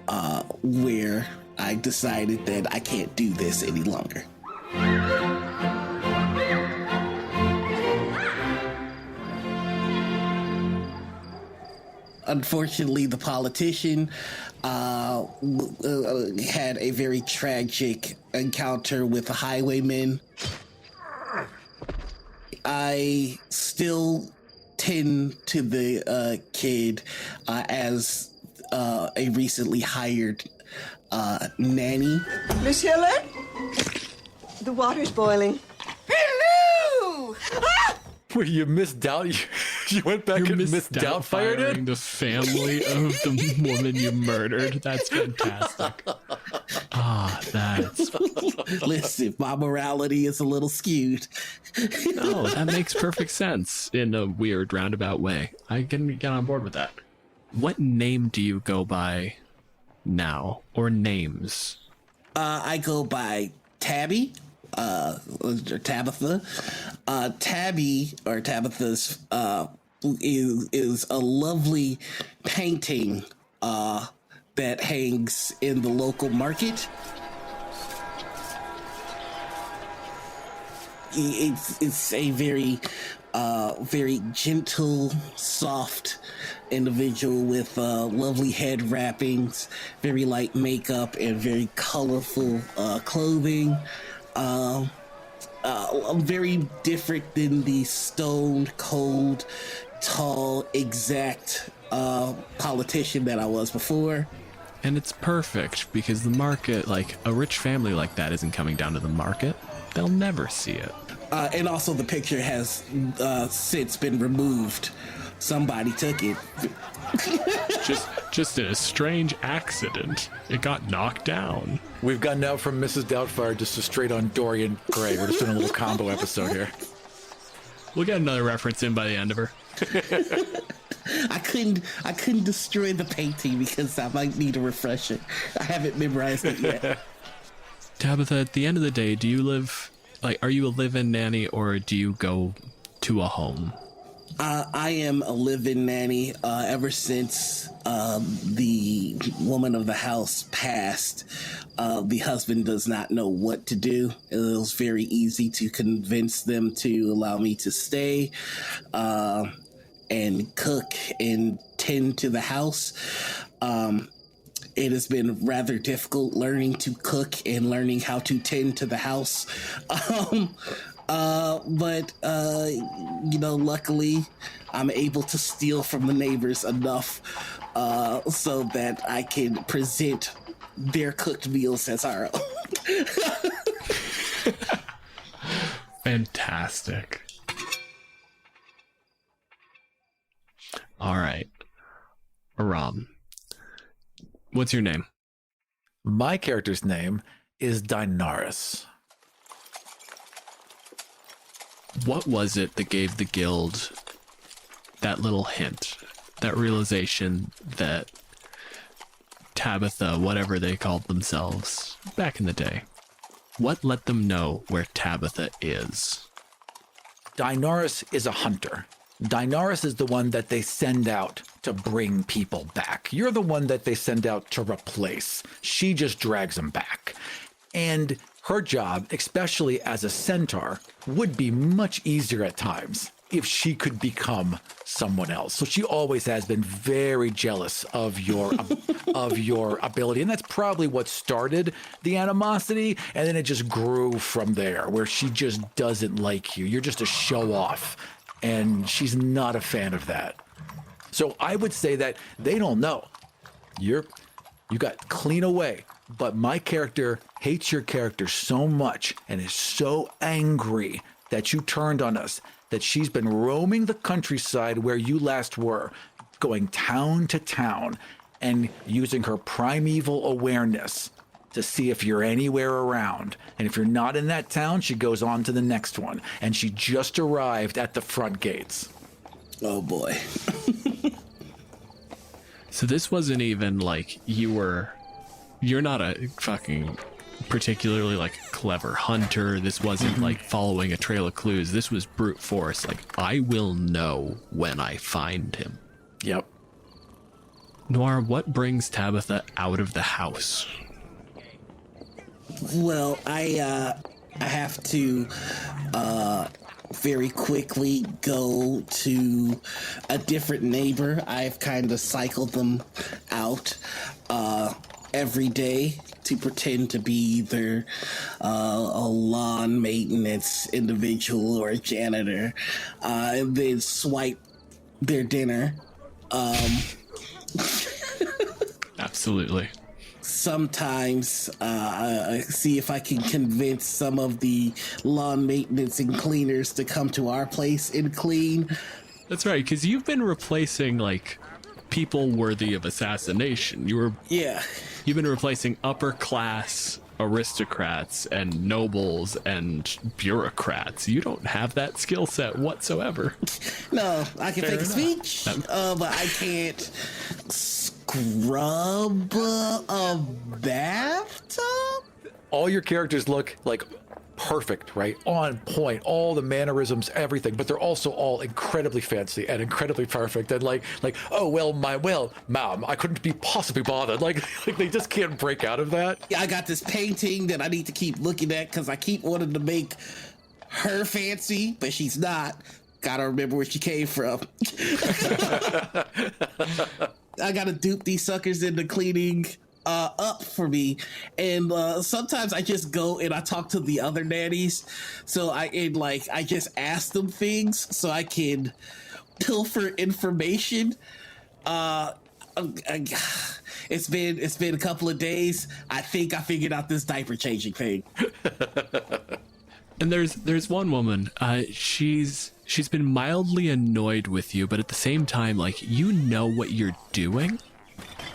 I decided that I can't do this any longer. Unfortunately, the politician had a very tragic encounter with a highwayman. I still tend to the kid as a recently hired nanny. Miss Hillard? The water's boiling. Hello! Ah! Wait, you misdoubt? You went back and misdoubtfired it? The family of the woman you murdered. That's fantastic. That's... Listen, my morality is a little skewed. No, that makes perfect sense in a weird roundabout way. I can get on board with that. What name do you go by now, or names? I go by Tabby, or Tabitha. Tabby, or Tabitha's, is a lovely painting that hangs in the local market. It's a very gentle, soft individual with lovely head wrappings, very light makeup, and very colorful clothing. Very different than the stoned, cold, tall, exact politician that I was before. And it's perfect because the market, like a rich family like that, isn't coming down to the market. They'll never see it. And also the picture has since been removed. Somebody took it. just in a strange accident. It got knocked down. We've gone now from Mrs. Doubtfire just to straight on Dorian Gray. We're just doing a little combo episode here. We'll get another reference in by the end of her. I couldn't destroy the painting because I might need a refresher. I haven't memorized it yet. Tabitha, at the end of the day, do you live, are you a live-in nanny or do you go to a home? I am a live-in nanny. Ever since the woman of the house passed, the husband does not know what to do. It was very easy to convince them to allow me to stay and cook and tend to the house. It has been rather difficult learning to cook and learning how to tend to the house. But luckily I'm able to steal from the neighbors enough so that I can present their cooked meals as our own. Fantastic. All right. Aram, what's your name? My character's name is Dinaris. What was it that gave the guild that little hint that realization that Tabitha, whatever they called themselves back in the day, what let them know where Tabitha is? Daenerys is a hunter. Daenerys is the one that they send out to bring people back. You're the one that they send out to replace. She just drags them back. And her job, especially as a centaur, would be much easier at times if she could become someone else. So she always has been very jealous of your of your ability. And that's probably what started the animosity. And then it just grew from there, where she just doesn't like you. You're just a show off. And she's not a fan of that. So I would say that they don't know. You got clean away. But my character hates your character so much and is so angry that you turned on us, that she's been roaming the countryside where you last were, going town to town and using her primeval awareness to see if you're anywhere around. And if you're not in that town, she goes on to the next one. And she just arrived at the front gates. Oh boy. So this wasn't even like you're not a fucking particularly like clever hunter. This wasn't like following a trail of clues. This was brute force. Like, I will know when I find him. Yep. Noir, what brings Tabitha out of the house? Well, I have to very quickly go to a different neighbor. I've kind of cycled them out every day to pretend to be either a lawn maintenance individual or a janitor, and then swipe their dinner. Absolutely. Sometimes see if I can convince some of the lawn maintenance and cleaners to come to our place and clean. That's right, because you've been replacing like people worthy of assassination. You've been replacing upper class aristocrats and nobles and bureaucrats. You don't have that skill set whatsoever. No, I can fake a speech, but I can't scrub a bathtub. All your characters look like perfect, right? On point, all the mannerisms, everything, but they're also all incredibly fancy and incredibly perfect. And like, oh, well, mom, I couldn't be possibly bothered. Like they just can't break out of that. Yeah, I got this painting that I need to keep looking at because I keep wanting to make her fancy, but she's not. Gotta remember where she came from. I gotta dupe these suckers into cleaning up for me, and sometimes I just go and I talk to the other nannies. So I just ask them things so I can pilfer information. It's been a couple of days. I think I figured out this diaper changing thing. And there's one woman. She's been mildly annoyed with you, but at the same time, like, you know what you're doing,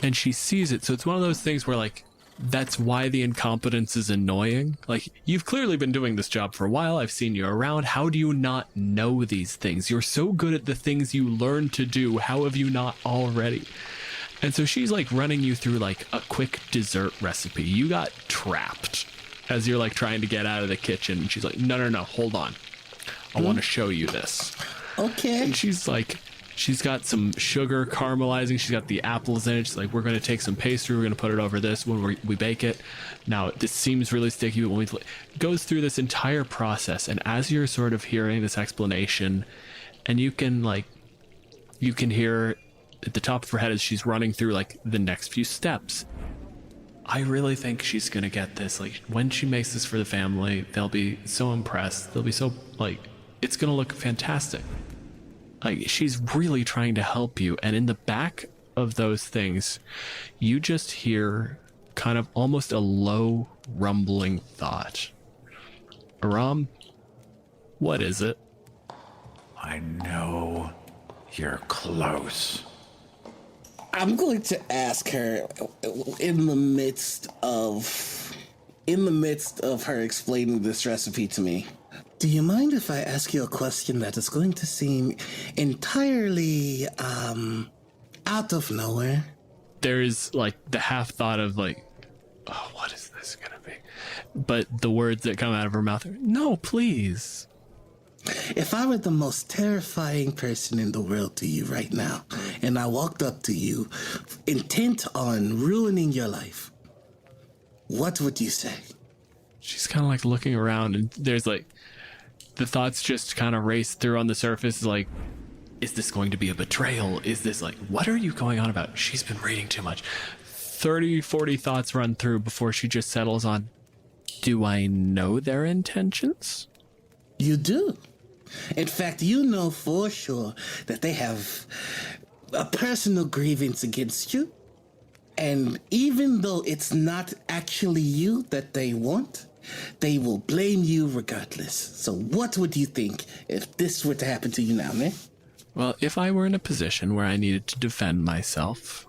and she sees it. So it's one of those things where, like, that's why the incompetence is annoying. Like, you've clearly been doing this job for a while. I've seen you around. How do you not know these things? You're so good at the things you learn to do. How have you not already? And so she's like running you through like a quick dessert recipe. You got trapped as you're like trying to get out of the kitchen. And she's like, no, hold on. I want to show you this. Okay. And she's like, she's got some sugar caramelizing. She's got the apples in it. She's like, we're going to take some pastry. We're going to put it over this when we bake it. Now, this seems really sticky, but when we goes through this entire process. And as you're sort of hearing this explanation, and you can hear at the top of her head as she's running through like the next few steps. I really think she's going to get this. Like, when she makes this for the family, they'll be so impressed. They'll be so, like, it's going to look fantastic. Like, she's really trying to help you. And in the back of those things, you just hear kind of almost a low rumbling thought. Aram, what is it? I know you're close. I'm going to ask her in the midst of her explaining this recipe to me. Do you mind if I ask you a question that is going to seem entirely out of nowhere. There's like the half thought of like, oh, what is this gonna be? But the words that come out of her mouth are, no, please. If I were the most terrifying person in the world to you right now, and I walked up to you intent on ruining your life, what would you say? She's kind of like looking around, and there's like the thoughts just kind of race through on the surface, like, is this going to be a betrayal? Is this like, what are you going on about? She's been reading too much. 30, 40 thoughts run through before she just settles on, do I know their intentions? You do. In fact, you know for sure that they have a personal grievance against you. And even though it's not actually you that they want, they will blame you regardless. So what would you think if this were to happen to you now, man? Well, if I were in a position where I needed to defend myself,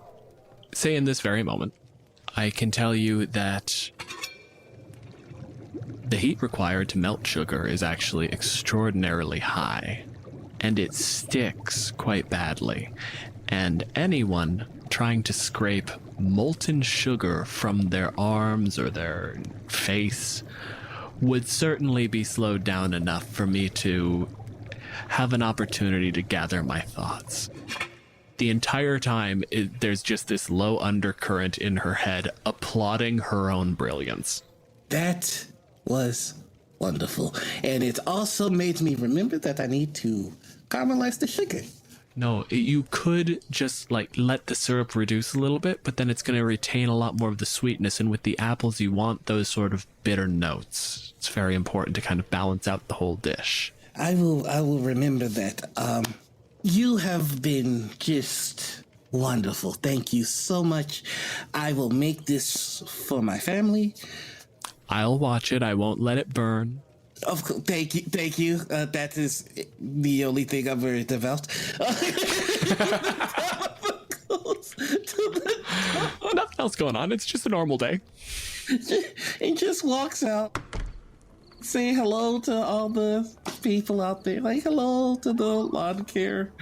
say in this very moment, I can tell you that the heat required to melt sugar is actually extraordinarily high, and it sticks quite badly. And anyone trying to scrape molten sugar from their arms or their face would certainly be slowed down enough for me to have an opportunity to gather my thoughts. The entire time, there's just this low undercurrent in her head applauding her own brilliance. That was wonderful. And it also made me remember that I need to caramelize the sugar. No, you could just like let the syrup reduce a little bit, but then it's going to retain a lot more of the sweetness. And with the apples, you want those sort of bitter notes. It's very important to kind of balance out the whole dish. I will remember that. You have been just wonderful. Thank you so much. I will make this for my family. I'll watch it. I won't let it burn. Of course, thank you. That is the only thing I'm worried about. Nothing else going on. It's just a normal day. He just walks out, saying hello to all the people out there. Like, hello to the lawn care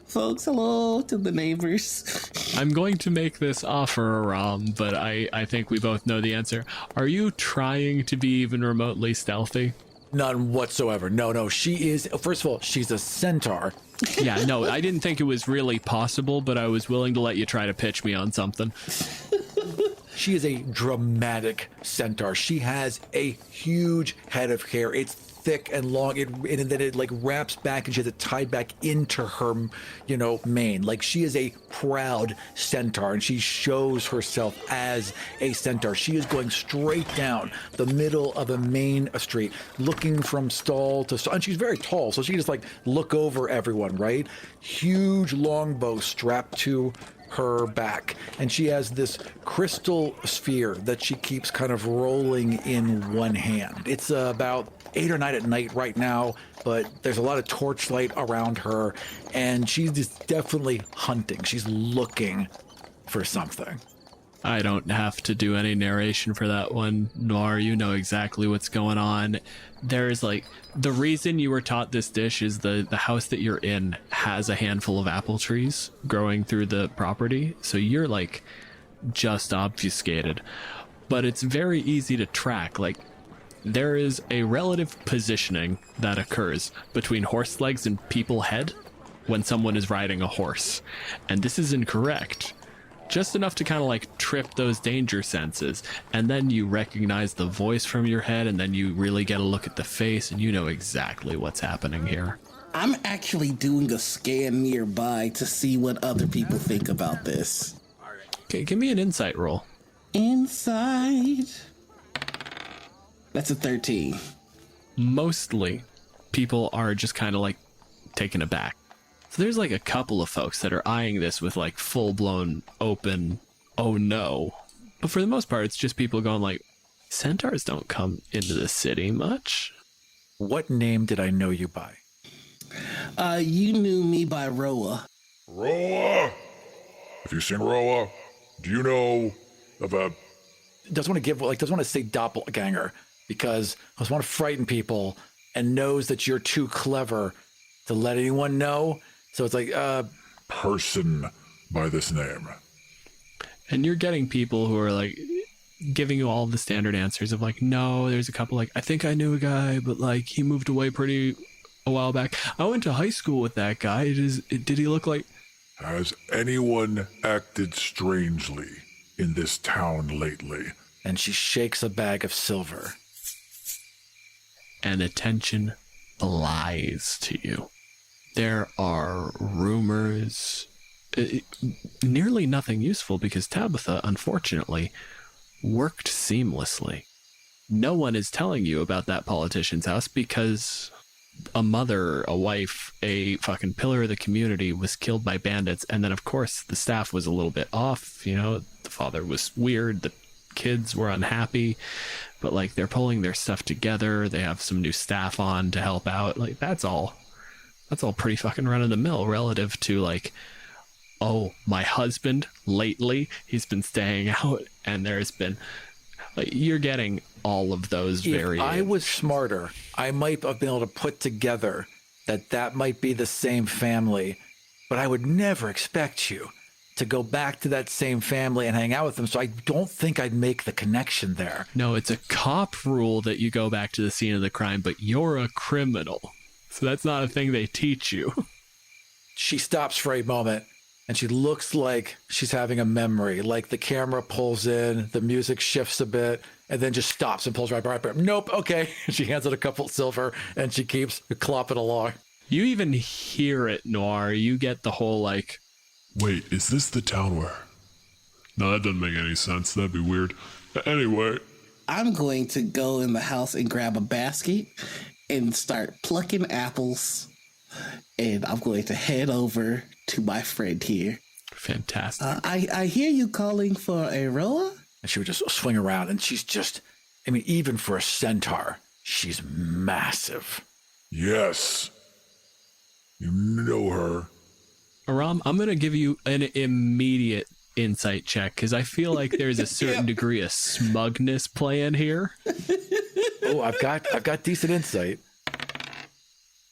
folks. Hello to the neighbors. I'm going to make this offer, Aram, but I think we both know the answer. Are you trying to be even remotely stealthy? None whatsoever. No. She is, first of all, she's a centaur. Yeah, no, I didn't think it was really possible, but I was willing to let you try to pitch me on something. She is a dramatic centaur. She has a huge head of hair. It's thick and long, and then it like wraps back, and she has it tied back into her, mane. Like, she is a proud centaur, and she shows herself as a centaur. She is going straight down the middle of a main street, looking from stall to stall, and she's very tall, so she can just like look over everyone, right? Huge longbow strapped to her back, and she has this crystal sphere that she keeps kind of rolling in one hand. It's about 8 or 9 at night right now, but there's a lot of torchlight around her, and she's just definitely hunting. She's looking for something. I don't have to do any narration for that one. Noir, you know exactly what's going on. There's like, the reason you were taught this dish is the house that you're in has a handful of apple trees growing through the property. So you're like just obfuscated, but it's very easy to track. Like, there is a relative positioning that occurs between horse legs and people head when someone is riding a horse. And this is incorrect. Just enough to kind of like trip those danger senses. And then you recognize the voice from your head, and then you really get a look at the face, and you know exactly what's happening here. I'm actually doing a scan nearby to see what other people think about this. Okay, give me an insight roll. Inside. That's a 13. Mostly, people are just kind of like taken aback. So there's like a couple of folks that are eyeing this with like full-blown open, oh no. But for the most part, it's just people going like, centaurs don't come into the city much. What name did I know you by? You knew me by Roa. Roa! If you sing Roa, do you know of a... Doesn't want to say doppelganger, because I just want to frighten people, and knows that you're too clever to let anyone know. So it's like, person by this name? And you're getting people who are like giving you all the standard answers of like, no, there's a couple like, I think I knew a guy, but like he moved away a while back. I went to high school with that guy. Did he look like... Has anyone acted strangely in this town lately? And she shakes a bag of silver. And attention lies to you. There are rumors, nearly nothing useful because Tabitha, unfortunately, worked seamlessly. No one is telling you about that politician's house because a mother, a wife, a fucking pillar of the community was killed by bandits. And then, of course, the staff was a little bit off. You know, the father was weird. The kids were unhappy. But, like, they're pulling their stuff together. They have some new staff on to help out. Like, that's all pretty fucking run-of-the-mill relative to, like, oh, my husband, lately, he's been staying out. And there's been... Like, you're getting all of those variations. If I was smarter, I might have been able to put together that might be the same family. But I would never expect you to go back to that same family and hang out with them. So I don't think I'd make the connection there. No, it's a cop rule that you go back to the scene of the crime, but you're a criminal. So that's not a thing they teach you. She stops for a moment and she looks like she's having a memory. Like the camera pulls in, the music shifts a bit, and then just stops and pulls right back. Nope, okay. She hands it a couple silver and she keeps clopping along. You even hear it, Noir. You get the whole like, wait, is this the town where... No, that doesn't make any sense. That'd be weird. Anyway. I'm going to go in the house and grab a basket and start plucking apples. And I'm going to head over to my friend here. Fantastic. I hear you calling for a roa? And she would just swing around and she's just, I mean, even for a centaur, she's massive. Yes. You know her. Aram, I'm going to give you an immediate insight check because I feel like there's a certain degree of smugness playing here. Oh, I've got decent insight.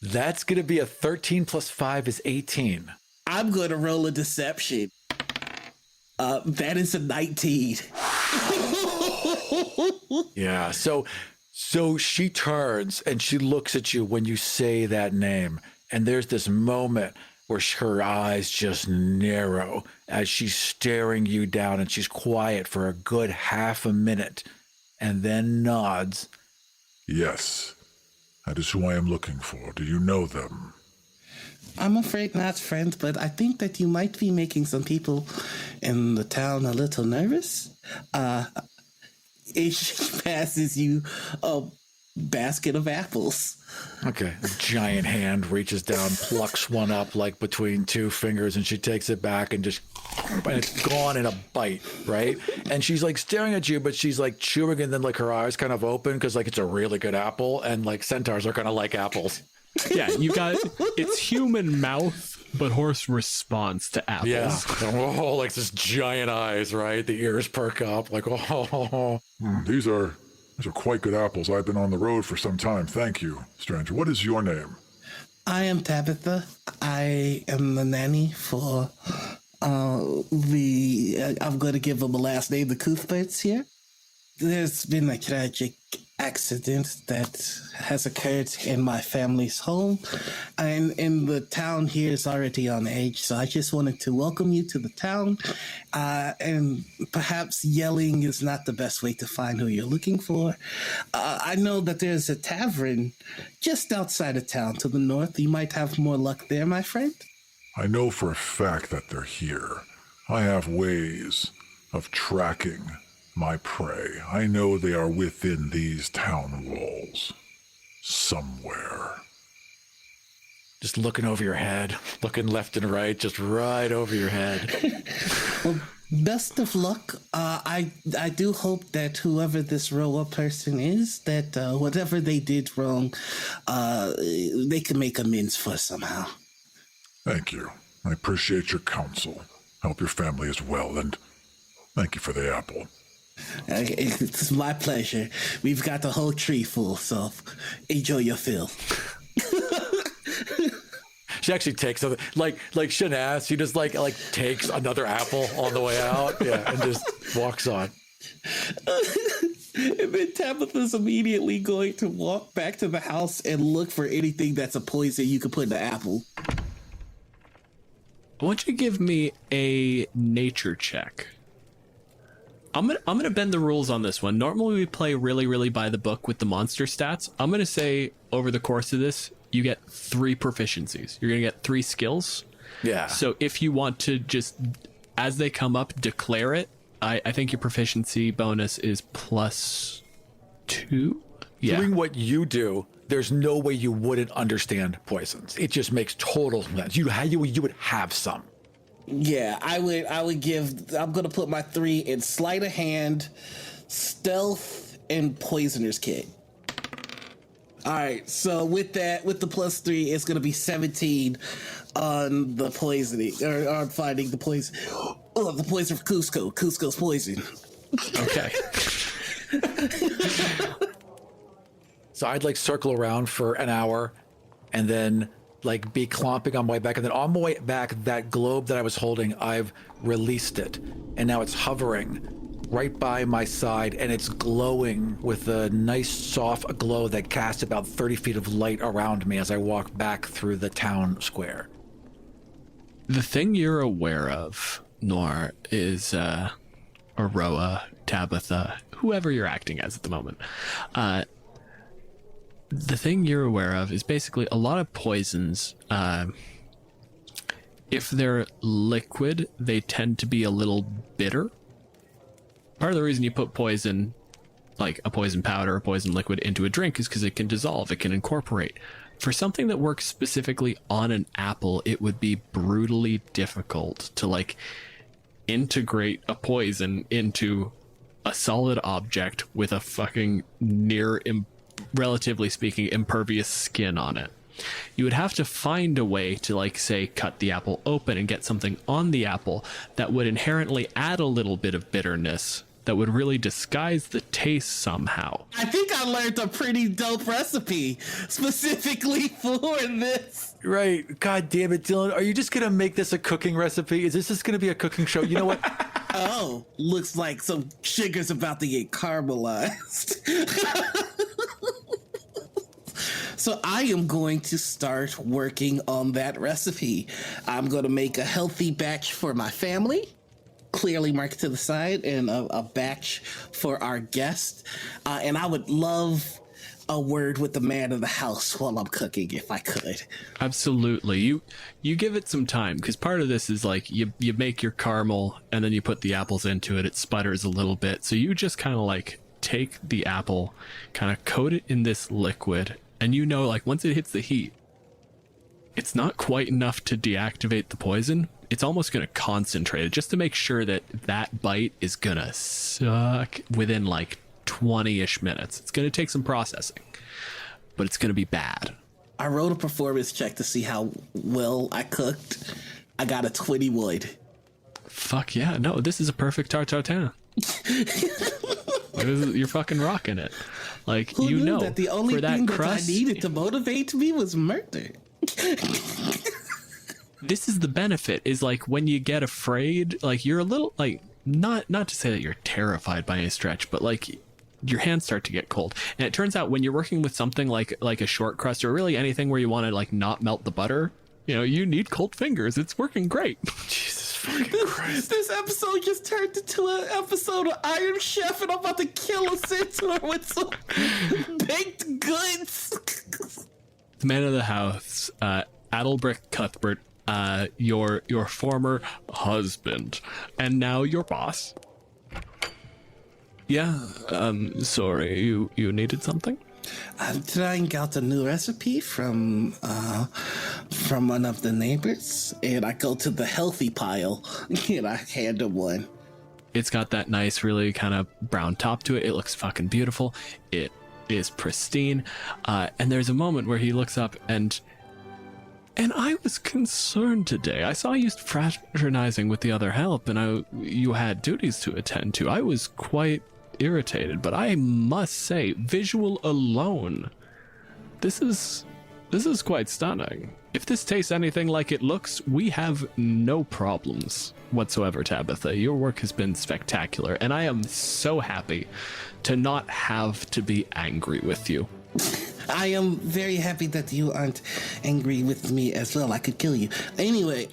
That's going to be a 13 plus 5 is 18. I'm going to roll a deception. That is a 19. Yeah, so she turns and she looks at you when you say that name. And there's this moment where her eyes just narrow as she's staring you down, and she's quiet for a good half a minute and then nods. Yes, that is who I am looking for. Do you know them? I'm afraid not, friend, but I think that you might be making some people in the town a little nervous. She passes you a basket of apples. Okay. A giant hand reaches down, plucks one up like between two fingers, and she takes it back and it's gone in a bite, right? And she's like staring at you, but she's like chewing, and then like her eyes kind of open because like it's a really good apple, and like centaurs are kind of like apples. Yeah, you got it's human mouth, but horse response to apples. Yeah. Oh, like this giant eyes, right? The ears perk up, like oh. These are quite good apples. I've been on the road for some time. Thank you, stranger. What is your name? I am Tabitha. I am the nanny for I'm going to give them a last name, the Cuthberts here. There's been a tragic accident that has occurred in my family's home, and in the town here is already on edge, so I just wanted to welcome you to the town, and perhaps yelling is not the best way to find who you're looking for. I know that there's a tavern just outside of town to the north. You might have more luck there, my friend. I know for a fact that they're here. I have ways of tracking my prey. I know they are within these town walls. Somewhere. Just looking over your head, looking left and right, just right over your head. Well, best of luck. I do hope that whoever this Roa person is, that whatever they did wrong, they can make amends for somehow. Thank you. I appreciate your counsel. Help your family as well, and thank you for the apple. It's my pleasure. We've got the whole tree full, so enjoy your fill. She actually takes something like Shanaz. She just like takes another apple on the way out, yeah, and just walks on. And then Tabitha's immediately going to walk back to the house and look for anything that's a poison you could put in the apple. I want you to give me a nature check. I'm gonna bend the rules on this one. Normally we play really by the book with the monster stats. I'm gonna say over the course of this, you get 3 proficiencies. You're gonna get 3 skills. Yeah. So if you want to just, as they come up, declare it, I think your proficiency bonus is +2. Yeah. Doing what you do, there's no way you wouldn't understand poisons. It just makes total sense. You would have some. Yeah, I would give. I'm gonna put my 3 in sleight of hand, stealth, and poisoner's kit. All right, so with the +3, it's gonna be 17 on the poisoning or on finding the poison. Oh, the poison for Cusco. Cusco's poison. Okay. So I'd like circle around for an hour and then like be clomping on my way back. And then on my way back, that globe that I was holding, I've released it. And now it's hovering right by my side and it's glowing with a nice soft glow that casts about 30 feet of light around me as I walk back through the town square. The thing you're aware of, Noir, is Aroa, Tabitha, whoever you're acting as at the moment. The thing you're aware of is basically a lot of poisons. If they're liquid, they tend to be a little bitter. Part of the reason you put poison, like a poison powder or poison liquid, into a drink is because it can dissolve, it can incorporate. For something that works specifically on an apple, it would be brutally difficult to like integrate a poison into a solid object with a fucking relatively speaking, impervious skin on it. You would have to find a way to, like, say, cut the apple open and get something on the apple that would inherently add a little bit of bitterness that would really disguise the taste somehow. I think I learned a pretty dope recipe specifically for this. Right. God damn it, Dylan. Are you just going to make this a cooking recipe? Is this just going to be a cooking show? You know what? Oh, looks like some sugar's about to get caramelized. So I am going to start working on that recipe. I'm going to make a healthy batch for my family, clearly marked to the side, and a batch for our guest. And I would love a word with the man of the house while I'm cooking, if I could. Absolutely. You give it some time, because part of this is like you make your caramel and then you put the apples into it. It sputters a little bit. So you just kind of like take the apple, kind of coat it in this liquid, and you know, like once it hits the heat, it's not quite enough to deactivate the poison. It's almost going to concentrate it just to make sure that that bite is going to suck within like 20-ish minutes. It's going to take some processing, but it's going to be bad. I wrote a performance check to see how well I cooked. I got a 21. Fuck yeah. No, this is a perfect tartartin. You're fucking rocking it. Like, who you knew know, that the only for that thing crust, that I needed to motivate me was murder. This is the benefit, is like when you get afraid, like you're a little like, not to say that you're terrified by any stretch, but like your hands start to get cold. And it turns out when you're working with something like a short crust or really anything where you want to like not melt the butter, you know, you need cold fingers. It's working great. Jesus fucking Christ. This episode just turned into an episode of Iron Chef, and I'm about to kill a centaur with some baked goods. The man of the house, Adelbrick Cuthbert, your former husband, and now your boss. Yeah, sorry, you needed something? I'm trying out a new recipe from one of the neighbors, and I go to the healthy pile and I hand him one. It's got that nice, really kind of brown top to it. It looks fucking beautiful. It is pristine. And there's a moment where he looks up and I was concerned today. I saw you fraternizing with the other help, and you had duties to attend to. I was quite irritated, but I must say, visual alone, this is This is quite stunning. If this tastes anything like it looks, we have no problems whatsoever, Tabitha. Your work has been spectacular, and I am so happy to not have to be angry with you. I am very happy that you aren't angry with me as well. I could kill you. Anyway,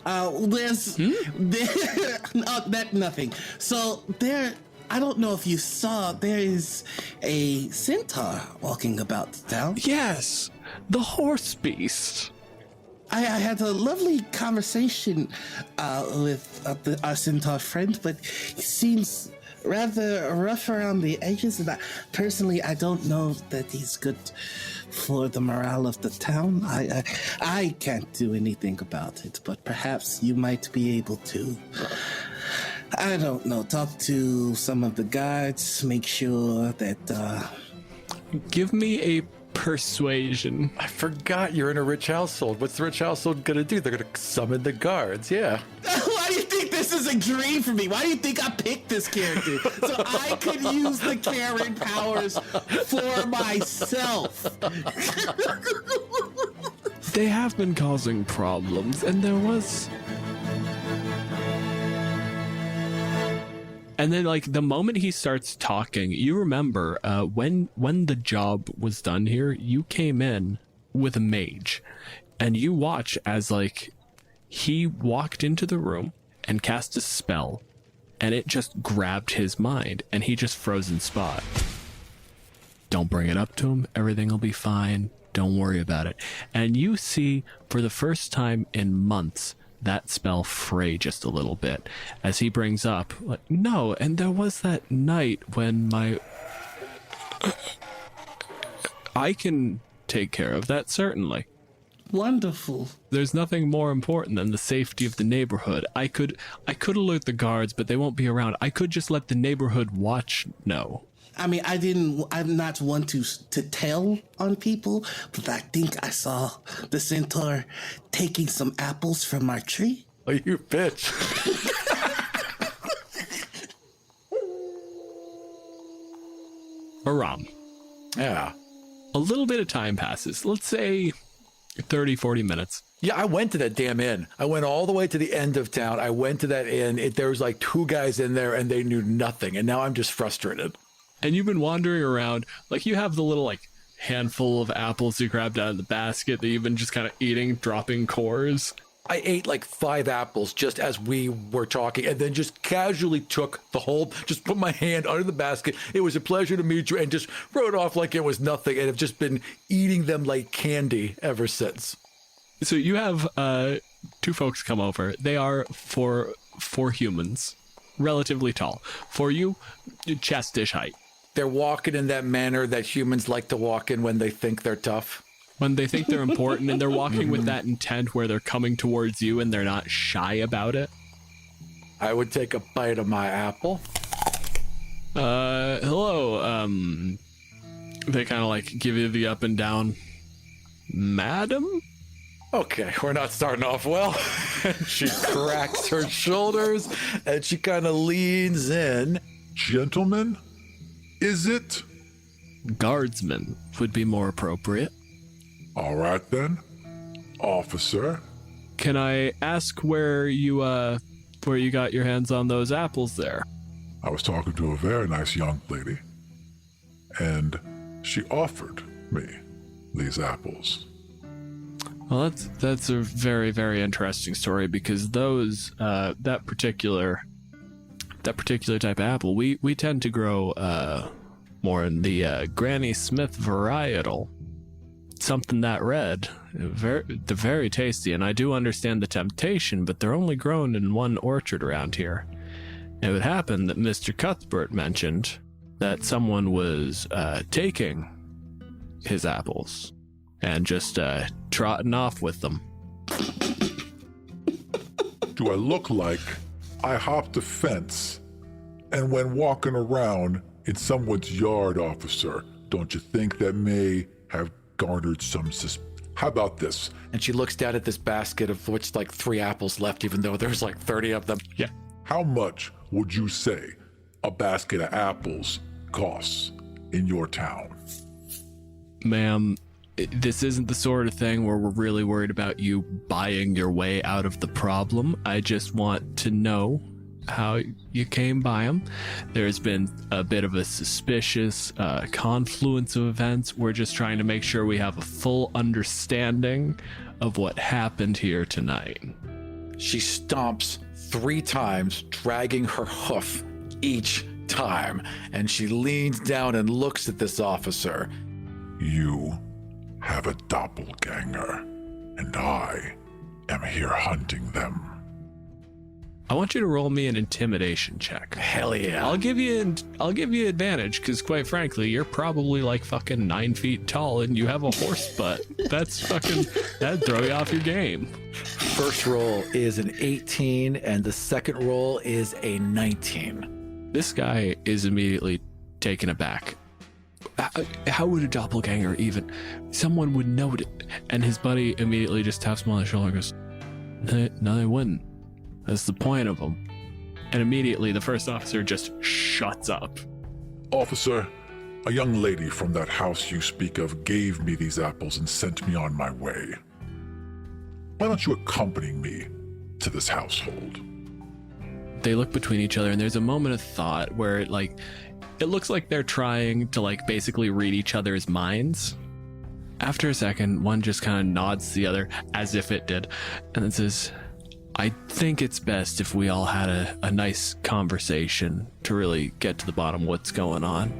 nothing. So there, I don't know if you saw, there is a centaur walking about town. Yes, the horse beast. I had a lovely conversation with our centaur friend, but he seems rather rough around the edges, and I don't know that he's good for the morale of the town. I can't do anything about it, but perhaps you might be able to. I don't know, talk to some of the guards, make sure that... Give me a persuasion. I forgot you're in a rich household. What's the rich household gonna do? They're gonna summon the guards, yeah. Why do you think this is a dream for me? Why do you think I picked this character? So I could use the Karen powers for myself. They have been causing problems, and there was... And then, like, the moment he starts talking, you remember when the job was done here, you came in with a mage, and you watch as, like, he walked into the room and cast a spell, and it just grabbed his mind, and he just froze in spot. Don't bring it up to him. Everything will be fine. Don't worry about it. And you see, for the first time in months, that spell fray just a little bit as he brings up, like, no, and there was that night when I can take care of that, certainly. Wonderful. There's nothing more important than the safety of the neighborhood. I could alert the guards, but they won't be around. I could just let the neighborhood watch know. I mean, I'm not one to tell on people, but I think I saw the centaur taking some apples from our tree. Oh, you bitch. Aram. Yeah. A little bit of time passes. Let's say 30, 40 minutes. Yeah, I went to that damn inn. I went all the way to the end of town. I went to that inn. There was like 2 guys in there, and they knew nothing. And now I'm just frustrated. And you've been wandering around, like, you have the little, like, handful of apples you grabbed out of the basket that you've been just kind of eating, dropping cores. I ate like 5 apples just as we were talking, and then just casually took the whole, just put my hand under the basket. It was a pleasure to meet you, and just wrote off like it was nothing, and have just been eating them like candy ever since. So you have 2 folks come over. They are for humans, relatively tall. For you, chest-ish height. They're walking in that manner that humans like to walk in when they think they're tough. When they think they're important, and they're walking with that intent where they're coming towards you and they're not shy about it. I would take a bite of my apple. Hello, they kind of like give you the up and down. Madam? Okay, we're not starting off well. She cracks her shoulders and she kind of leans in. Gentlemen, is it? Guardsman would be more appropriate. All right then, officer. Can I ask where you got your hands on those apples there? I was talking to a very nice young lady, and she offered me these apples. Well, that's a very, very interesting story, because those that particular type of apple we tend to grow more in the Granny Smith varietal. Something that red. They're very tasty, and I do understand the temptation, but they're only grown in one orchard around here. It would happen that Mr. Cuthbert mentioned that someone was taking his apples and just trotting off with them. Do I look like I hopped a fence and went walking around in someone's yard, officer? Don't you think that may have garnered some How about this? And she looks down at this basket of which like 3 apples left, even though there's like 30 of them. Yeah. How much would you say a basket of apples costs in your town? Ma'am, this isn't the sort of thing where we're really worried about you buying your way out of the problem. I just want to know how you came by them. There's been a bit of a suspicious confluence of events. We're just trying to make sure we have a full understanding of what happened here tonight. She stomps 3 times, dragging her hoof each time, and she leans down and looks at this officer. You have a doppelganger, and I am here hunting them. I want you to roll me an intimidation check. Hell yeah. I'll give you advantage because, quite frankly, you're probably like fucking 9 feet tall and you have a horse butt. That'd throw you off your game. First roll is an 18, and the second roll is a 19. This guy is immediately taken aback. How would a doppelganger even? Someone would note it. And his buddy immediately just taps him on the shoulder and goes, no, they wouldn't. That's the point of them. And immediately the first officer just shuts up. Officer, a young lady from that house you speak of gave me these apples and sent me on my way. Why don't you accompany me to this household? They look between each other and there's a moment of thought where it looks like they're trying to basically read each other's minds. After a second, one just kind of nods to the other as if it did, and then says, I think it's best if we all had a nice conversation to really get to the bottom of what's going on.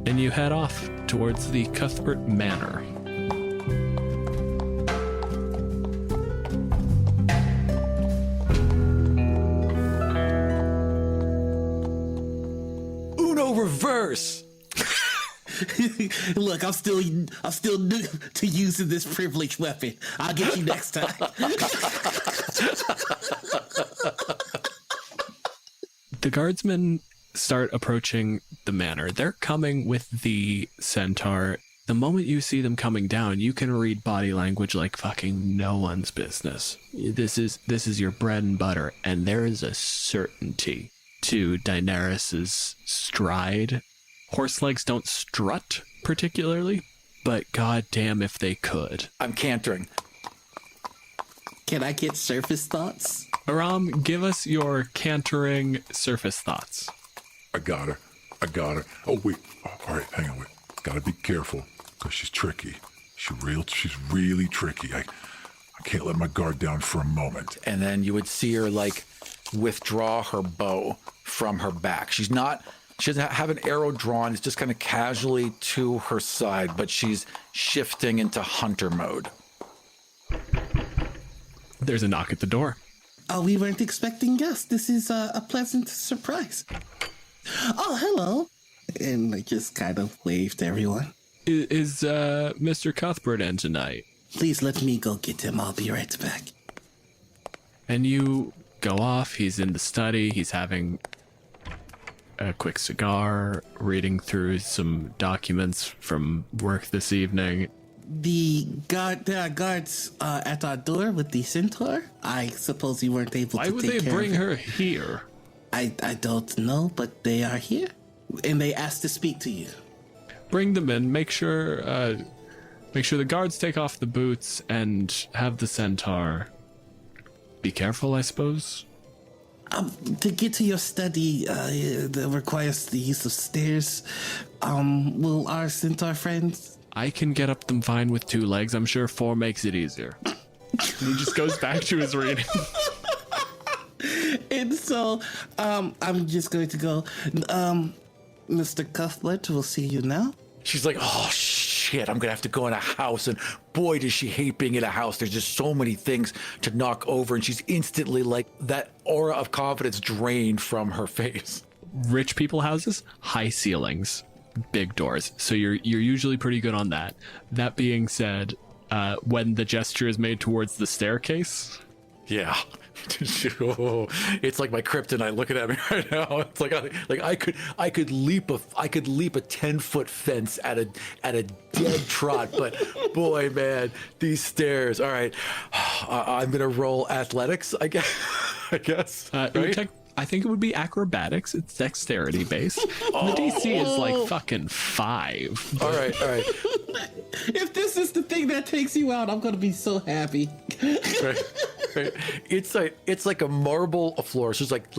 And you head off towards the Cuthbert Manor. Uno reverse! Look, I'm still new to using this privileged weapon. I'll get you next time. The guardsmen start approaching the manor. They're coming with the centaur. The moment you see them coming down, you can read body language like fucking no one's business. This is your bread and butter, and there is a certainty to Daenerys's stride. Horse legs don't strut particularly, but goddamn if they could. I'm cantering. Can I get surface thoughts? Aram, give us your cantering surface thoughts. I got her. Oh, wait. All right, hang on, wait. Gotta be careful, because she's tricky. She's really tricky. I can't let my guard down for a moment. And then you would see her, withdraw her bow from her back. She doesn't have an arrow drawn. It's just kind of casually to her side, but she's shifting into hunter mode. There's a knock at the door. Oh, we weren't expecting guests. This is a pleasant surprise. Oh, hello. And I just kind of waved to everyone. Is Mr. Cuthbert in tonight? Please let me go get him. I'll be right back. And you go off. He's in the study. He's having a quick cigar, reading through some documents from work this evening. There are guards at our door with the centaur. I suppose you weren't able to take care of it. Why would they bring her here? I don't know, but they are here. And they asked to speak to you. Bring them in. Make sure the guards take off the boots and have the centaur. Be careful, I suppose. To get to your study, that requires the use of stairs. Will our centaur friends? I can get up them fine with 2 legs. I'm sure 4 makes it easier. He just goes back to his reading. And so, I'm just going to go, Mr. Cuthbert, we'll see you now. She's like, oh, shit, I'm going to have to go in a house. And boy, does she hate being in a house. There's just so many things to knock over. And she's instantly that aura of confidence drained from her face. Rich people houses, high ceilings, big doors. So you're usually pretty good on that. That being said, when the gesture is made towards the staircase. Yeah. It's like my kryptonite looking at me right now. It's like I could leap a 10-foot fence at a dead trot, but boy, man, these stairs. All right, I'm gonna roll athletics. I guess. Right? I think it would be acrobatics. It's dexterity based. The DC is like fucking 5. All right. If this is the thing that takes you out, I'm gonna be so happy. Right. It's like a marble floor. So it's like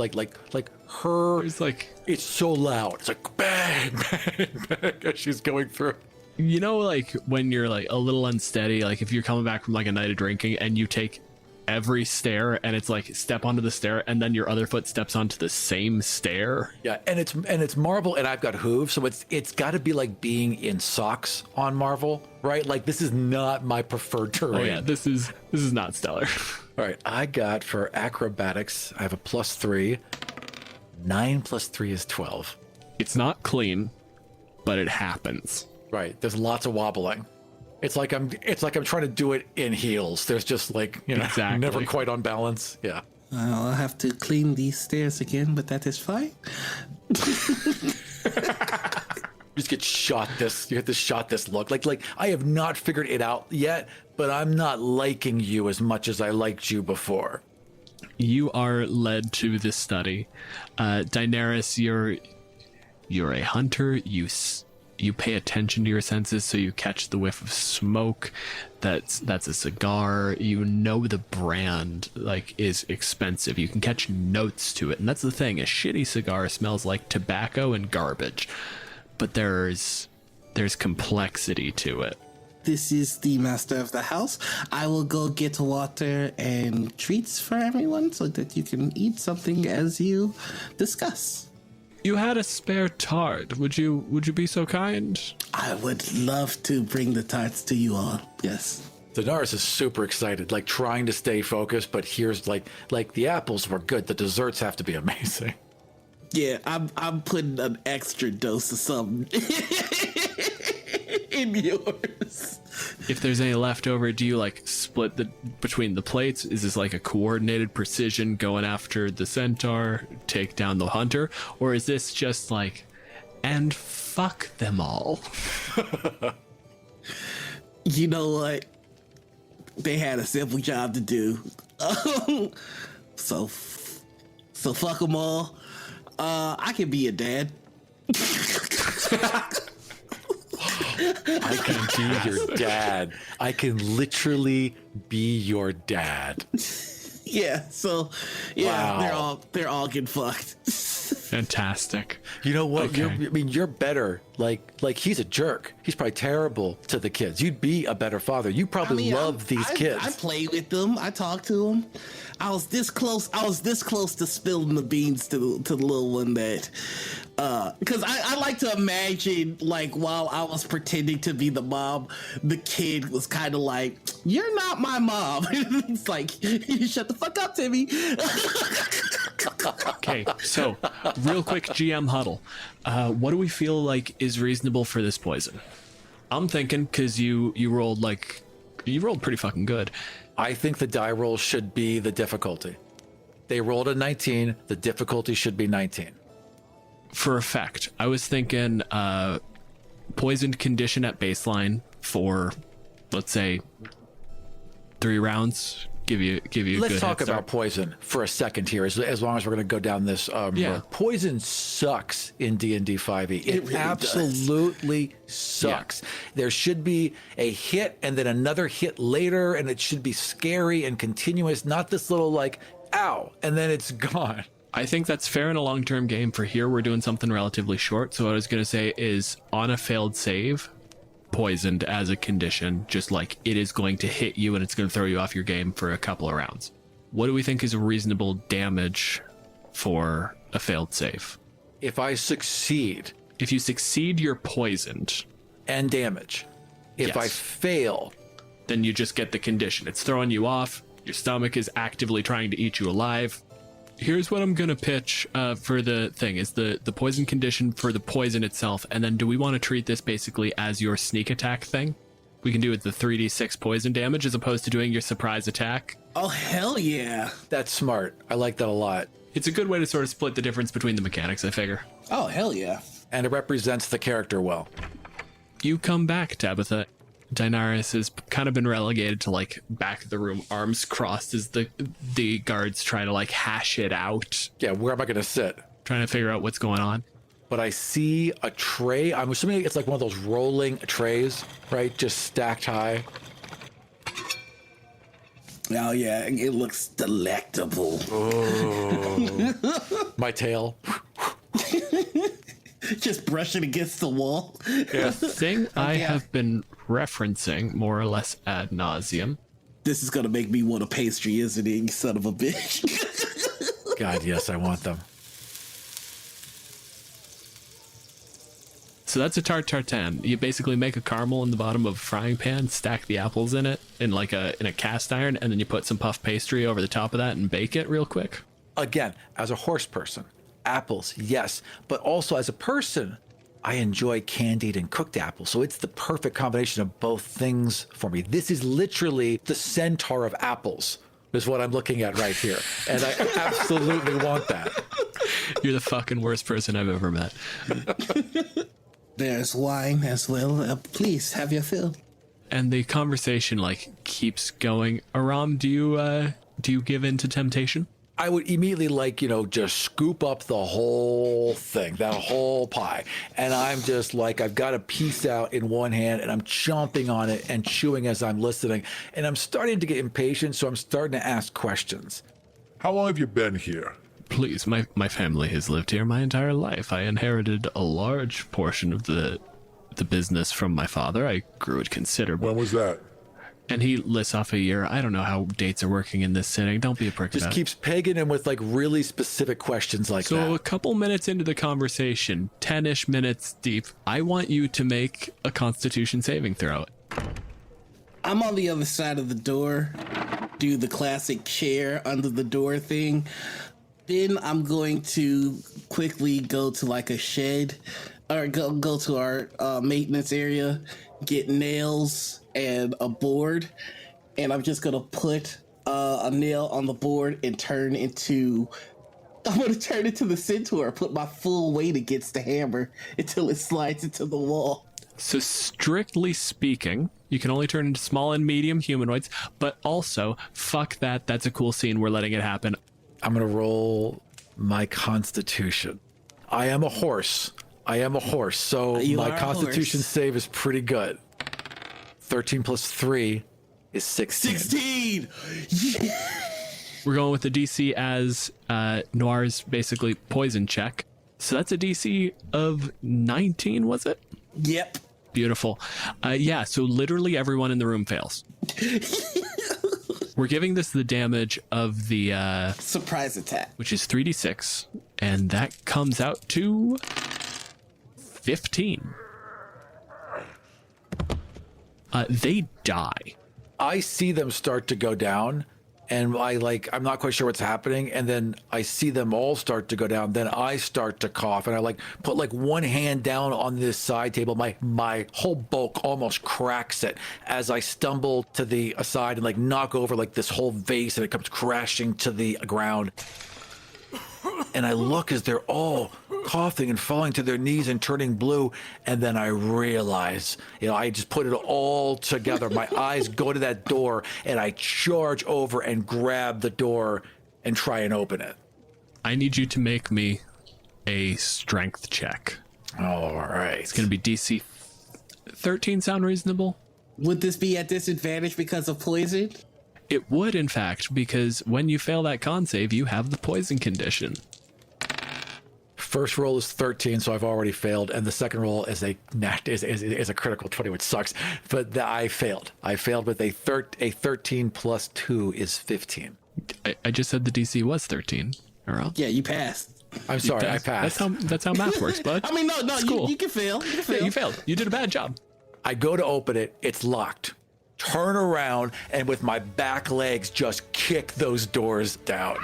her. It's like, it's so loud. It's like bang, bang, bang as she's going through. you know, like when you're like a little unsteady, like if you're coming back from like a night of drinking and you take every stair and it's like step onto the stair and then your other foot steps onto the same stair. Yeah, and it's marble and I've got hooves, so it's got to be like being in socks on marble, right? Like this is not my preferred terrain. Oh yeah, this is not stellar. All right, I got for acrobatics, I have a +3. 9 + 3 is 12. It's not clean, but it happens. Right, there's lots of wobbling. It's like I'm trying to do it in heels. There's just like, you know, Exactly. never quite on balance. Yeah. I'll have to clean these stairs again, but that is fine. You just get shot this. You have to shot this look. Like I have not figured it out yet, but I'm not liking you as much as I liked you before. You are led to this study. Daenerys, you're a hunter. You pay attention to your senses, so you catch the whiff of smoke. That's a cigar. You know the brand like is expensive. You can catch notes to it, and that's the thing. A shitty cigar smells like tobacco and garbage, but there's complexity to it. This is the master of the house. I will go get water and treats for everyone so that you can eat something as you discuss. You had a spare tart. Would you be so kind? I would love to bring the tarts to you all. Yes. Daenerys is super excited, like trying to stay focused, but here's like the apples were good. The desserts have to be amazing. Yeah, I'm putting an extra dose of something in yours. If there's any left over, do you like split between the plates? Is this like a coordinated precision going after the centaur, take down the hunter? Or is this just like, and fuck them all? You know what? They had a simple job to do. So fuck them all. I can be a dad. I can be your dad. I can literally be your dad. Yeah, so yeah, Wow. they're all getting fucked. Fantastic. You know what? Okay. You're better. Like he's a jerk. He's probably terrible to the kids. You'd be a better father. You probably love these kids. I played with them. I talked to them. I was this close to spilling the beans to the little one that, because I like to imagine like while I was pretending to be the mom, the kid was kind of like, "You're not my mom." It's like, shut the fuck up, Timmy. Okay, so real quick GM huddle. What do we feel like is reasonable for this poison? I'm thinking, because you rolled pretty fucking good. I think the die roll should be the difficulty. They rolled a 19. The difficulty should be 19. For effect, I was thinking poisoned condition at baseline for, let's say, 3 rounds. Give you a Let's good talk head start. about poison for a second here, as long as we're going to go down this road. Poison sucks in D&D 5e. It really absolutely sucks. There should be a hit and then another hit later, and it should be scary and continuous, not this little like, ow, and then it's gone. I think that's fair in a long-term game. For here, we're doing something relatively short. So what I was going to say is on a failed save, poisoned as a condition, just like it is going to hit you and it's going to throw you off your game for a couple of rounds. What do we think is a reasonable damage for a failed save? If I succeed If you succeed, you're poisoned. and damage. If Yes. I fail, Then you just get the condition. It's throwing you off. Your stomach is actively trying to eat you alive. Here's what I'm going to pitch for the thing is the poison condition for the poison itself. And then do we want to treat this basically as your sneak attack thing? We can do it the 3d6 poison damage as opposed to doing your surprise attack. Oh hell yeah! that's smart. I like that a lot. It's a good way to sort of split the difference between the mechanics, I figure. Oh hell yeah! And it represents the character well. You come back, Tabitha. Daenerys has kind of been relegated to like back of the room, arms crossed as the guards try to like hash it out, Yeah, where am I going to sit? trying to figure out what's going on. but I see a tray. I'm assuming it's like one of those rolling trays, right? Just stacked high. Oh, yeah, it looks delectable. Oh. My tail. Just brushing against the wall. The thing I have been referencing more or less ad nauseum. This is going to make me want a pastry, isn't it, you son of a bitch? God, yes, I want them. So that's a tart tartan. You basically make a caramel in the bottom of a frying pan, stack the apples in it in a cast iron, and then you put some puff pastry over the top of that and bake it real quick. Again, as a horse person, apples, yes, but also as a person, I enjoy candied and cooked apples. So it's the perfect combination of both things for me. This is literally the centaur of apples, is what I'm looking at right here. And I absolutely want that. You're the fucking worst person I've ever met. There's wine as well. Please have your fill. And the conversation keeps going. Aram, do you give in to temptation? I would immediately just scoop up the whole thing, that whole pie. And I'm just I've got a piece out in one hand and I'm chomping on it and chewing as I'm listening. And I'm starting to get impatient, so I'm starting to ask questions. How long have you been here? Please, my family has lived here my entire life. I inherited a large portion of the business from my father. I grew it considerably. When was that? And he lists off a year. I don't know how dates are working in this setting. Don't be a prick Just about keeps pegging him with really specific questions like that. So a couple minutes into the conversation, 10-ish minutes deep, I want you to make a Constitution saving throw. I'm on the other side of the door, do the classic chair under the door thing. Then I'm going to quickly go to a shed or go to our maintenance area, get nails and a board, and I'm just gonna put a nail on the board and I'm gonna turn into the centaur, put my full weight against the hammer until it slides into the wall. So strictly speaking, you can only turn into small and medium humanoids, but also, fuck that, that's a cool scene, we're letting it happen. I'm gonna roll my Constitution. I am a horse, so my Constitution save is pretty good. 13 plus 3 is 16. 16! Yeah. We're going with the DC as Noir's basically poison check. So that's a DC of 19, was it? Yep. Beautiful. So literally everyone in the room fails. We're giving this the damage of the surprise attack, which is 3d6, and that comes out to 15. They die. I see them start to go down, and I'm not quite sure what's happening, and then I see them all start to go down. Then I start to cough, and I put one hand down on this side table. My whole bulk almost cracks it as I stumble to the side and knock over this whole vase, and it comes crashing to the ground. And I look as they're all coughing and falling to their knees and turning blue. And then I realize, I just put it all together. My eyes go to that door and I charge over and grab the door and try and open it. I need you to make me a strength check. All right. It's going to be DC 13. Sound reasonable? Would this be at disadvantage because of poison? It would, in fact, because when you fail that con save, you have the poison condition. First roll is 13, so I've already failed, and the second roll is a critical 20, which sucks. But I failed. I failed with a 13 plus 2 is 15. I just said the DC was 13. Yeah, you passed. I'm sorry, I passed. That's how math works, bud. I mean, no, cool. you can fail. You can fail. Yeah, you failed. You did a bad job. I go to open it. It's locked. Turn around, and with my back legs, just kick those doors down.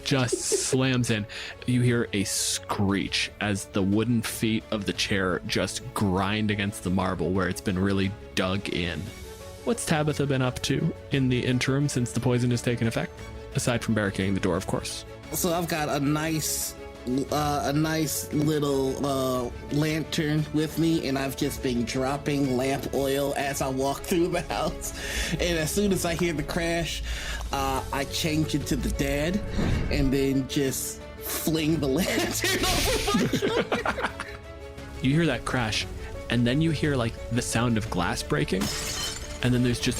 Just slams in. You hear a screech as the wooden feet of the chair just grind against the marble where it's been really dug in. What's Tabitha been up to in the interim since the poison has taken effect? Aside from barricading the door, of course. So I've got a nice little lantern with me, and I've just been dropping lamp oil as I walk through the house. And as soon as I hear the crash, I change into the dad and then just fling the lantern over my shoulder. You hear that crash, and then you hear like the sound of glass breaking, and then there's just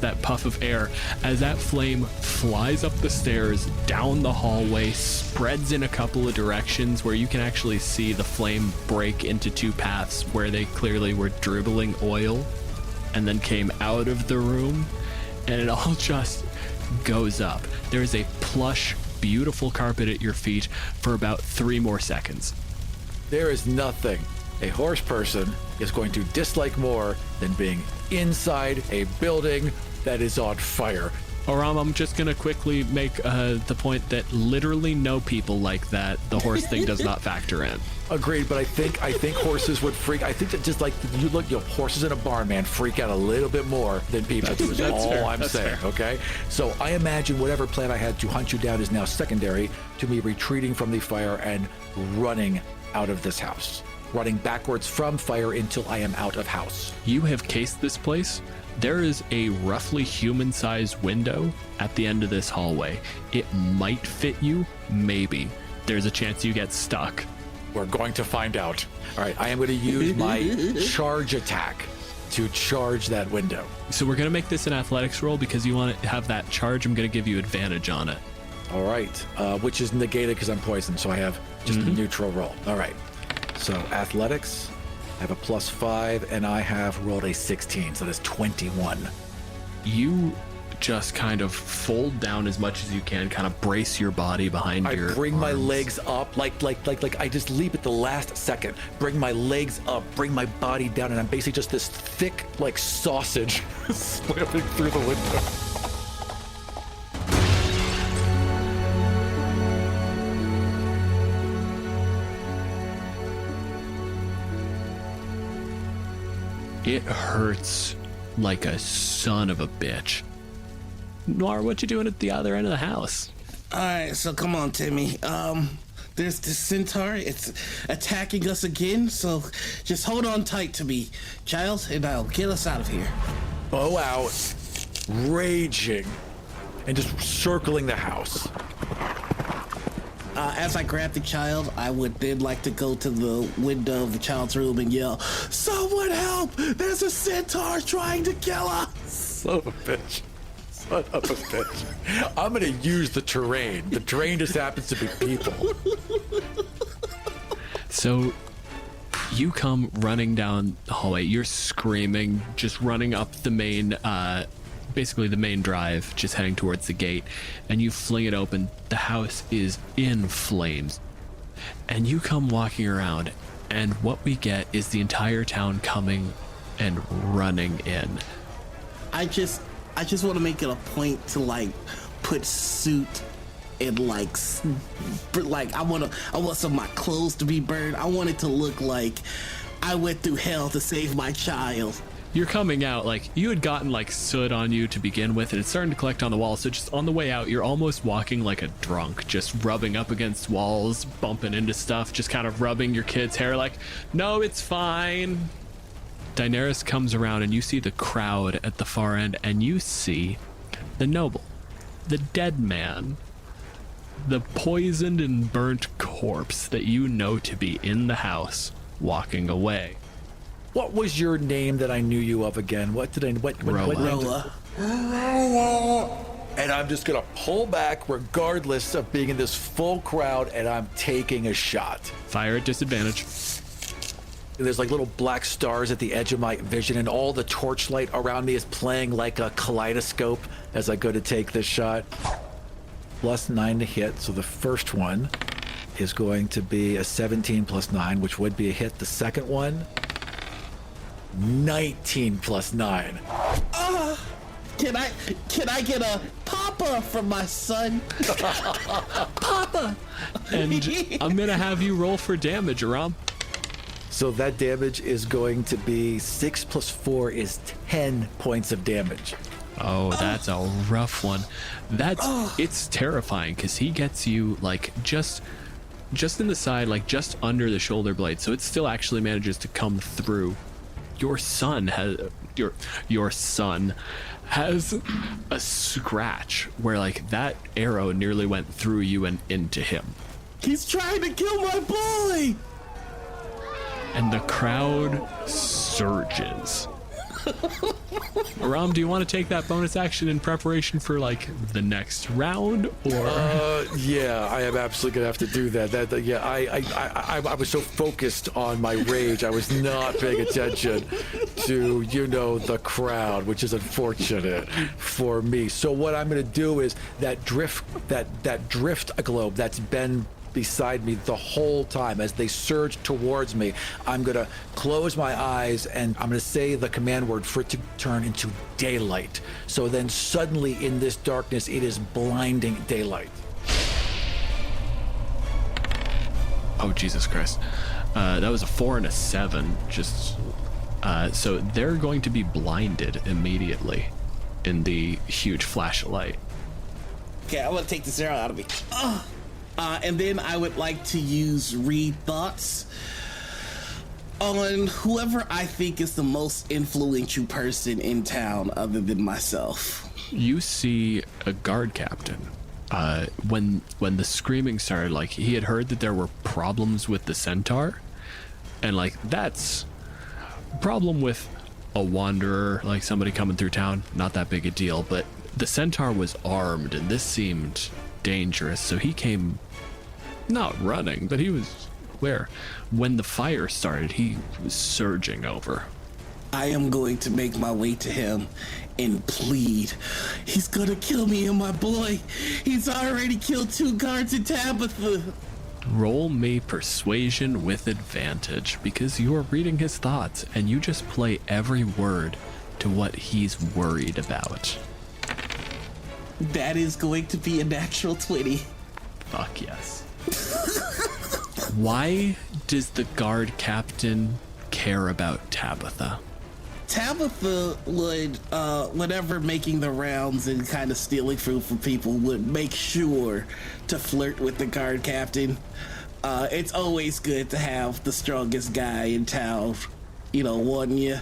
that puff of air as that flame flies up the stairs, down the hallway, spreads in a couple of directions where you can actually see the flame break into two paths where they clearly were dribbling oil, and then came out of the room, and it all just goes up. There is a plush, beautiful carpet at your feet for about 3 more seconds. There is nothing a horse person is going to dislike more than being inside a building that is on fire. Aram, I'm just going to quickly make the point that literally no people like that. The horse thing does not factor in. Agreed, but I think horses would freak. I think that just like horses in a barn, man, freak out a little bit more than people. That's all fair. I'm saying. Fair. Okay, so I imagine whatever plan I had to hunt you down is now secondary to me retreating from the fire and running out of this house, running backwards from fire until I am out of house. You have cased this place. There is a roughly human-sized window at the end of this hallway. It might fit you, maybe. There's a chance you get stuck. We're going to find out. All right, I am going to use my charge attack to charge that window. So we're going to make this an athletics roll because you want to have that charge. I'm going to give you advantage on it. All right, which is negated because I'm poisoned, so I have just a neutral roll. All right, so athletics, I have a +5, and I have rolled a 16, so that's 21. You just kind of fold down as much as you can, kind of brace your body behind your I bring arms. my legs up, like I just leap at the last second, bring my legs up, bring my body down, and I'm basically just this thick, like sausage slamming through the window. It hurts like a son of a bitch. Noir, what you doing at the other end of the house? All right, so come on, Timmy. There's this centaur. It's attacking us again, so just hold on tight to me, child, and I'll get us out of here. Bow out, raging, and just circling the house. As I grab the child, I would then like to go to the window of the child's room and yell, "Someone help! There's a centaur trying to kill us!" Son of a bitch. Son of a bitch. I'm going to use the terrain. The terrain just happens to be people. So you come running down the hallway. You're screaming, just running up the main, basically the main drive, just heading towards the gate, and you fling it open. The house is in flames, and you come walking around, and what we get is the entire town coming and running in. I just want to make it a point to like put suit and like I want some of my clothes to be burned. I want it to look like I went through hell to save my child. You're coming out, like, you had gotten, like, soot on you to begin with, and it's starting to collect on the wall, so just on the way out, you're almost walking like a drunk, just rubbing up against walls, bumping into stuff, just kind of rubbing your kid's hair like, no, it's fine. Daenerys comes around, and you see the crowd at the far end, and you see the noble, the dead man, the poisoned and burnt corpse that you know to be in the house, walking away. What was your name that I knew you of again? What name Rolla. And I'm just gonna pull back regardless of being in this full crowd, and I'm taking a shot. Fire at disadvantage. There's like little black stars at the edge of my vision, and all the torchlight around me is playing like a kaleidoscope as I go to take this shot. +9 to hit, so the first one is going to be a 17 +9, which would be a hit. The second one, 19 +9. Can I get a papa from my son? Papa. And I'm gonna have you roll for damage, Aram. So that damage is going to be 6 + 4 is 10 points of damage. Oh, that's a rough one. It's terrifying because he gets you like just in the side, like just under the shoulder blade. So it still actually manages to come through. your son has a scratch where like that arrow nearly went through you and into him. He's trying to kill my boy! And the crowd surges. Ram, do you want to take that bonus action in preparation for like the next round, or? Yeah, I am absolutely gonna have to do that. I was so focused on my rage, I was not paying attention to the crowd, which is unfortunate for me. So what I'm gonna do is that drift globe that's been beside me the whole time as they surge towards me, I'm gonna close my eyes and I'm gonna say the command word for it to turn into daylight. So then suddenly in this darkness, it is blinding daylight. Oh, Jesus Christ. That was a 4 and a 7. So they're going to be blinded immediately in the huge flash of light. Okay, I'm gonna take this arrow out of me. And then I would like to use read thoughts on whoever I think is the most influential person in town other than myself. You see a guard captain. When the screaming started, like, he had heard that there were problems with the centaur, and like that's a problem with a wanderer, like somebody coming through town, not that big a deal, but the centaur was armed and this seemed dangerous, so he came not running, but he was aware. When the fire started, he was surging over. I am going to make my way to him and plead. He's gonna kill me and my boy. He's already killed 2 guards in Tabitha. Roll me persuasion with advantage, because you are reading his thoughts and you just play every word to what he's worried about. That is going to be a natural 20. Fuck yes. Why does the guard captain care about Tabitha? Tabitha would, whenever making the rounds and kind of stealing food from people, would make sure to flirt with the guard captain. It's always good to have the strongest guy in town, warn you.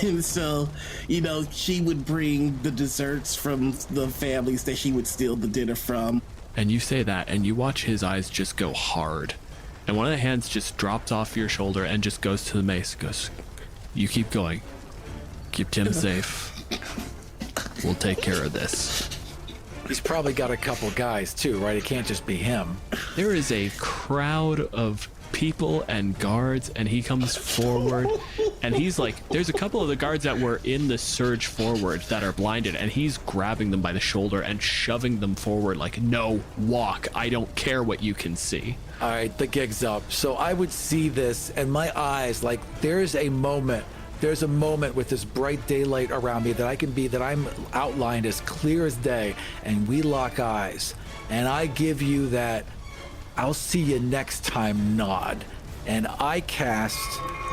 And so, she would bring the desserts from the families that she would steal the dinner from. And you say that, and you watch his eyes just go hard. And one of the hands just drops off your shoulder and just goes to the mace. Goes, you keep going. Keep Tim safe. We'll take care of this. He's probably got a couple guys too, right? It can't just be him. There is a crowd of people and guards, and he comes forward, and he's like, there's a couple of the guards that were in the surge forward that are blinded, and he's grabbing them by the shoulder and shoving them forward like, no, walk, I don't care what you can see. All right, the gig's up. So I would see this and my eyes, like there's a moment with this bright daylight around me that I'm outlined as clear as day, and we lock eyes, and I give you that I'll see you next time nod, and I cast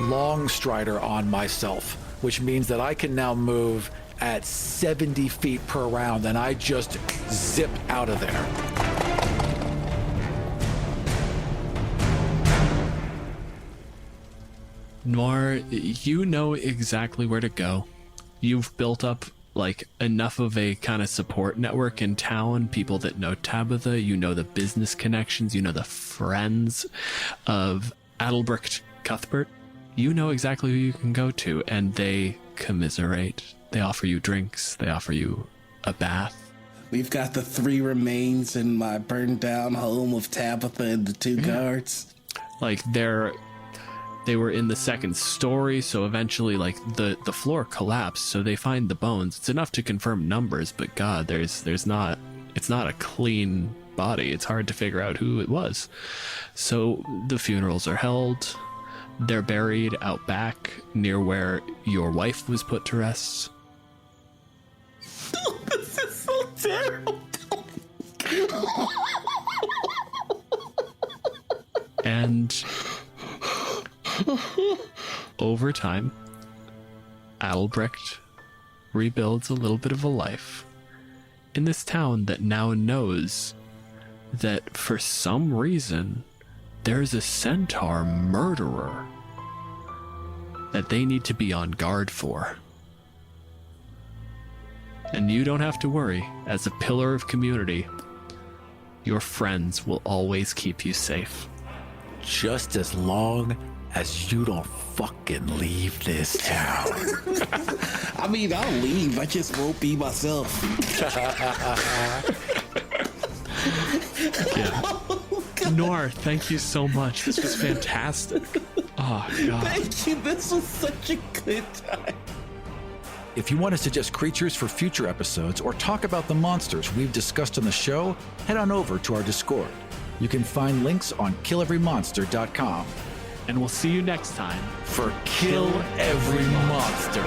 Long Strider on myself, which means that I can now move at 70 feet per round, and I just zip out of there. Noir, you know exactly where to go. You've built up like enough of a kind of support network in town, people that know Tabitha, you know the business connections, you know the friends of Adelbrecht Cuthbert. You know exactly who you can go to, and they commiserate. They offer you drinks, they offer you a bath. We've got the 3 remains in my burned down home of Tabitha and the 2 guards. Like they were in the 2nd story, so eventually like the floor collapsed, so they find the bones. It's enough to confirm numbers, but God, it's not a clean body. It's hard to figure out who it was. So the funerals are held. They're buried out back near where your wife was put to rest. Oh, this is so terrible. And over time, Adelbrecht rebuilds a little bit of a life in this town that now knows that for some reason there's a centaur murderer that they need to be on guard for. And you don't have to worry, as a pillar of community, your friends will always keep you safe. Just as long as you don't fucking leave this town. I mean, I'll leave. I just won't be myself. Yeah. Noir, thank you so much. This was fantastic. Oh, God. Thank you. This was such a good time. If you want to suggest creatures for future episodes or talk about the monsters we've discussed on the show, head on over to our Discord. You can find links on killeverymonster.com. And we'll see you next time For Kill Every Monster.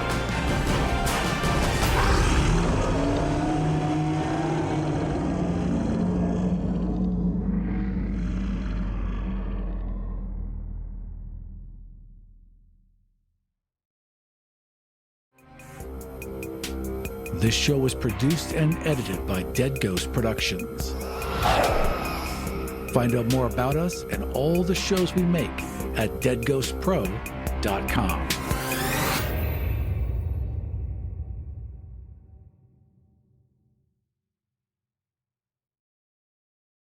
This show was produced and edited by Dead Ghost Productions. Find out more about us and all the shows we make at deadghostpro.com.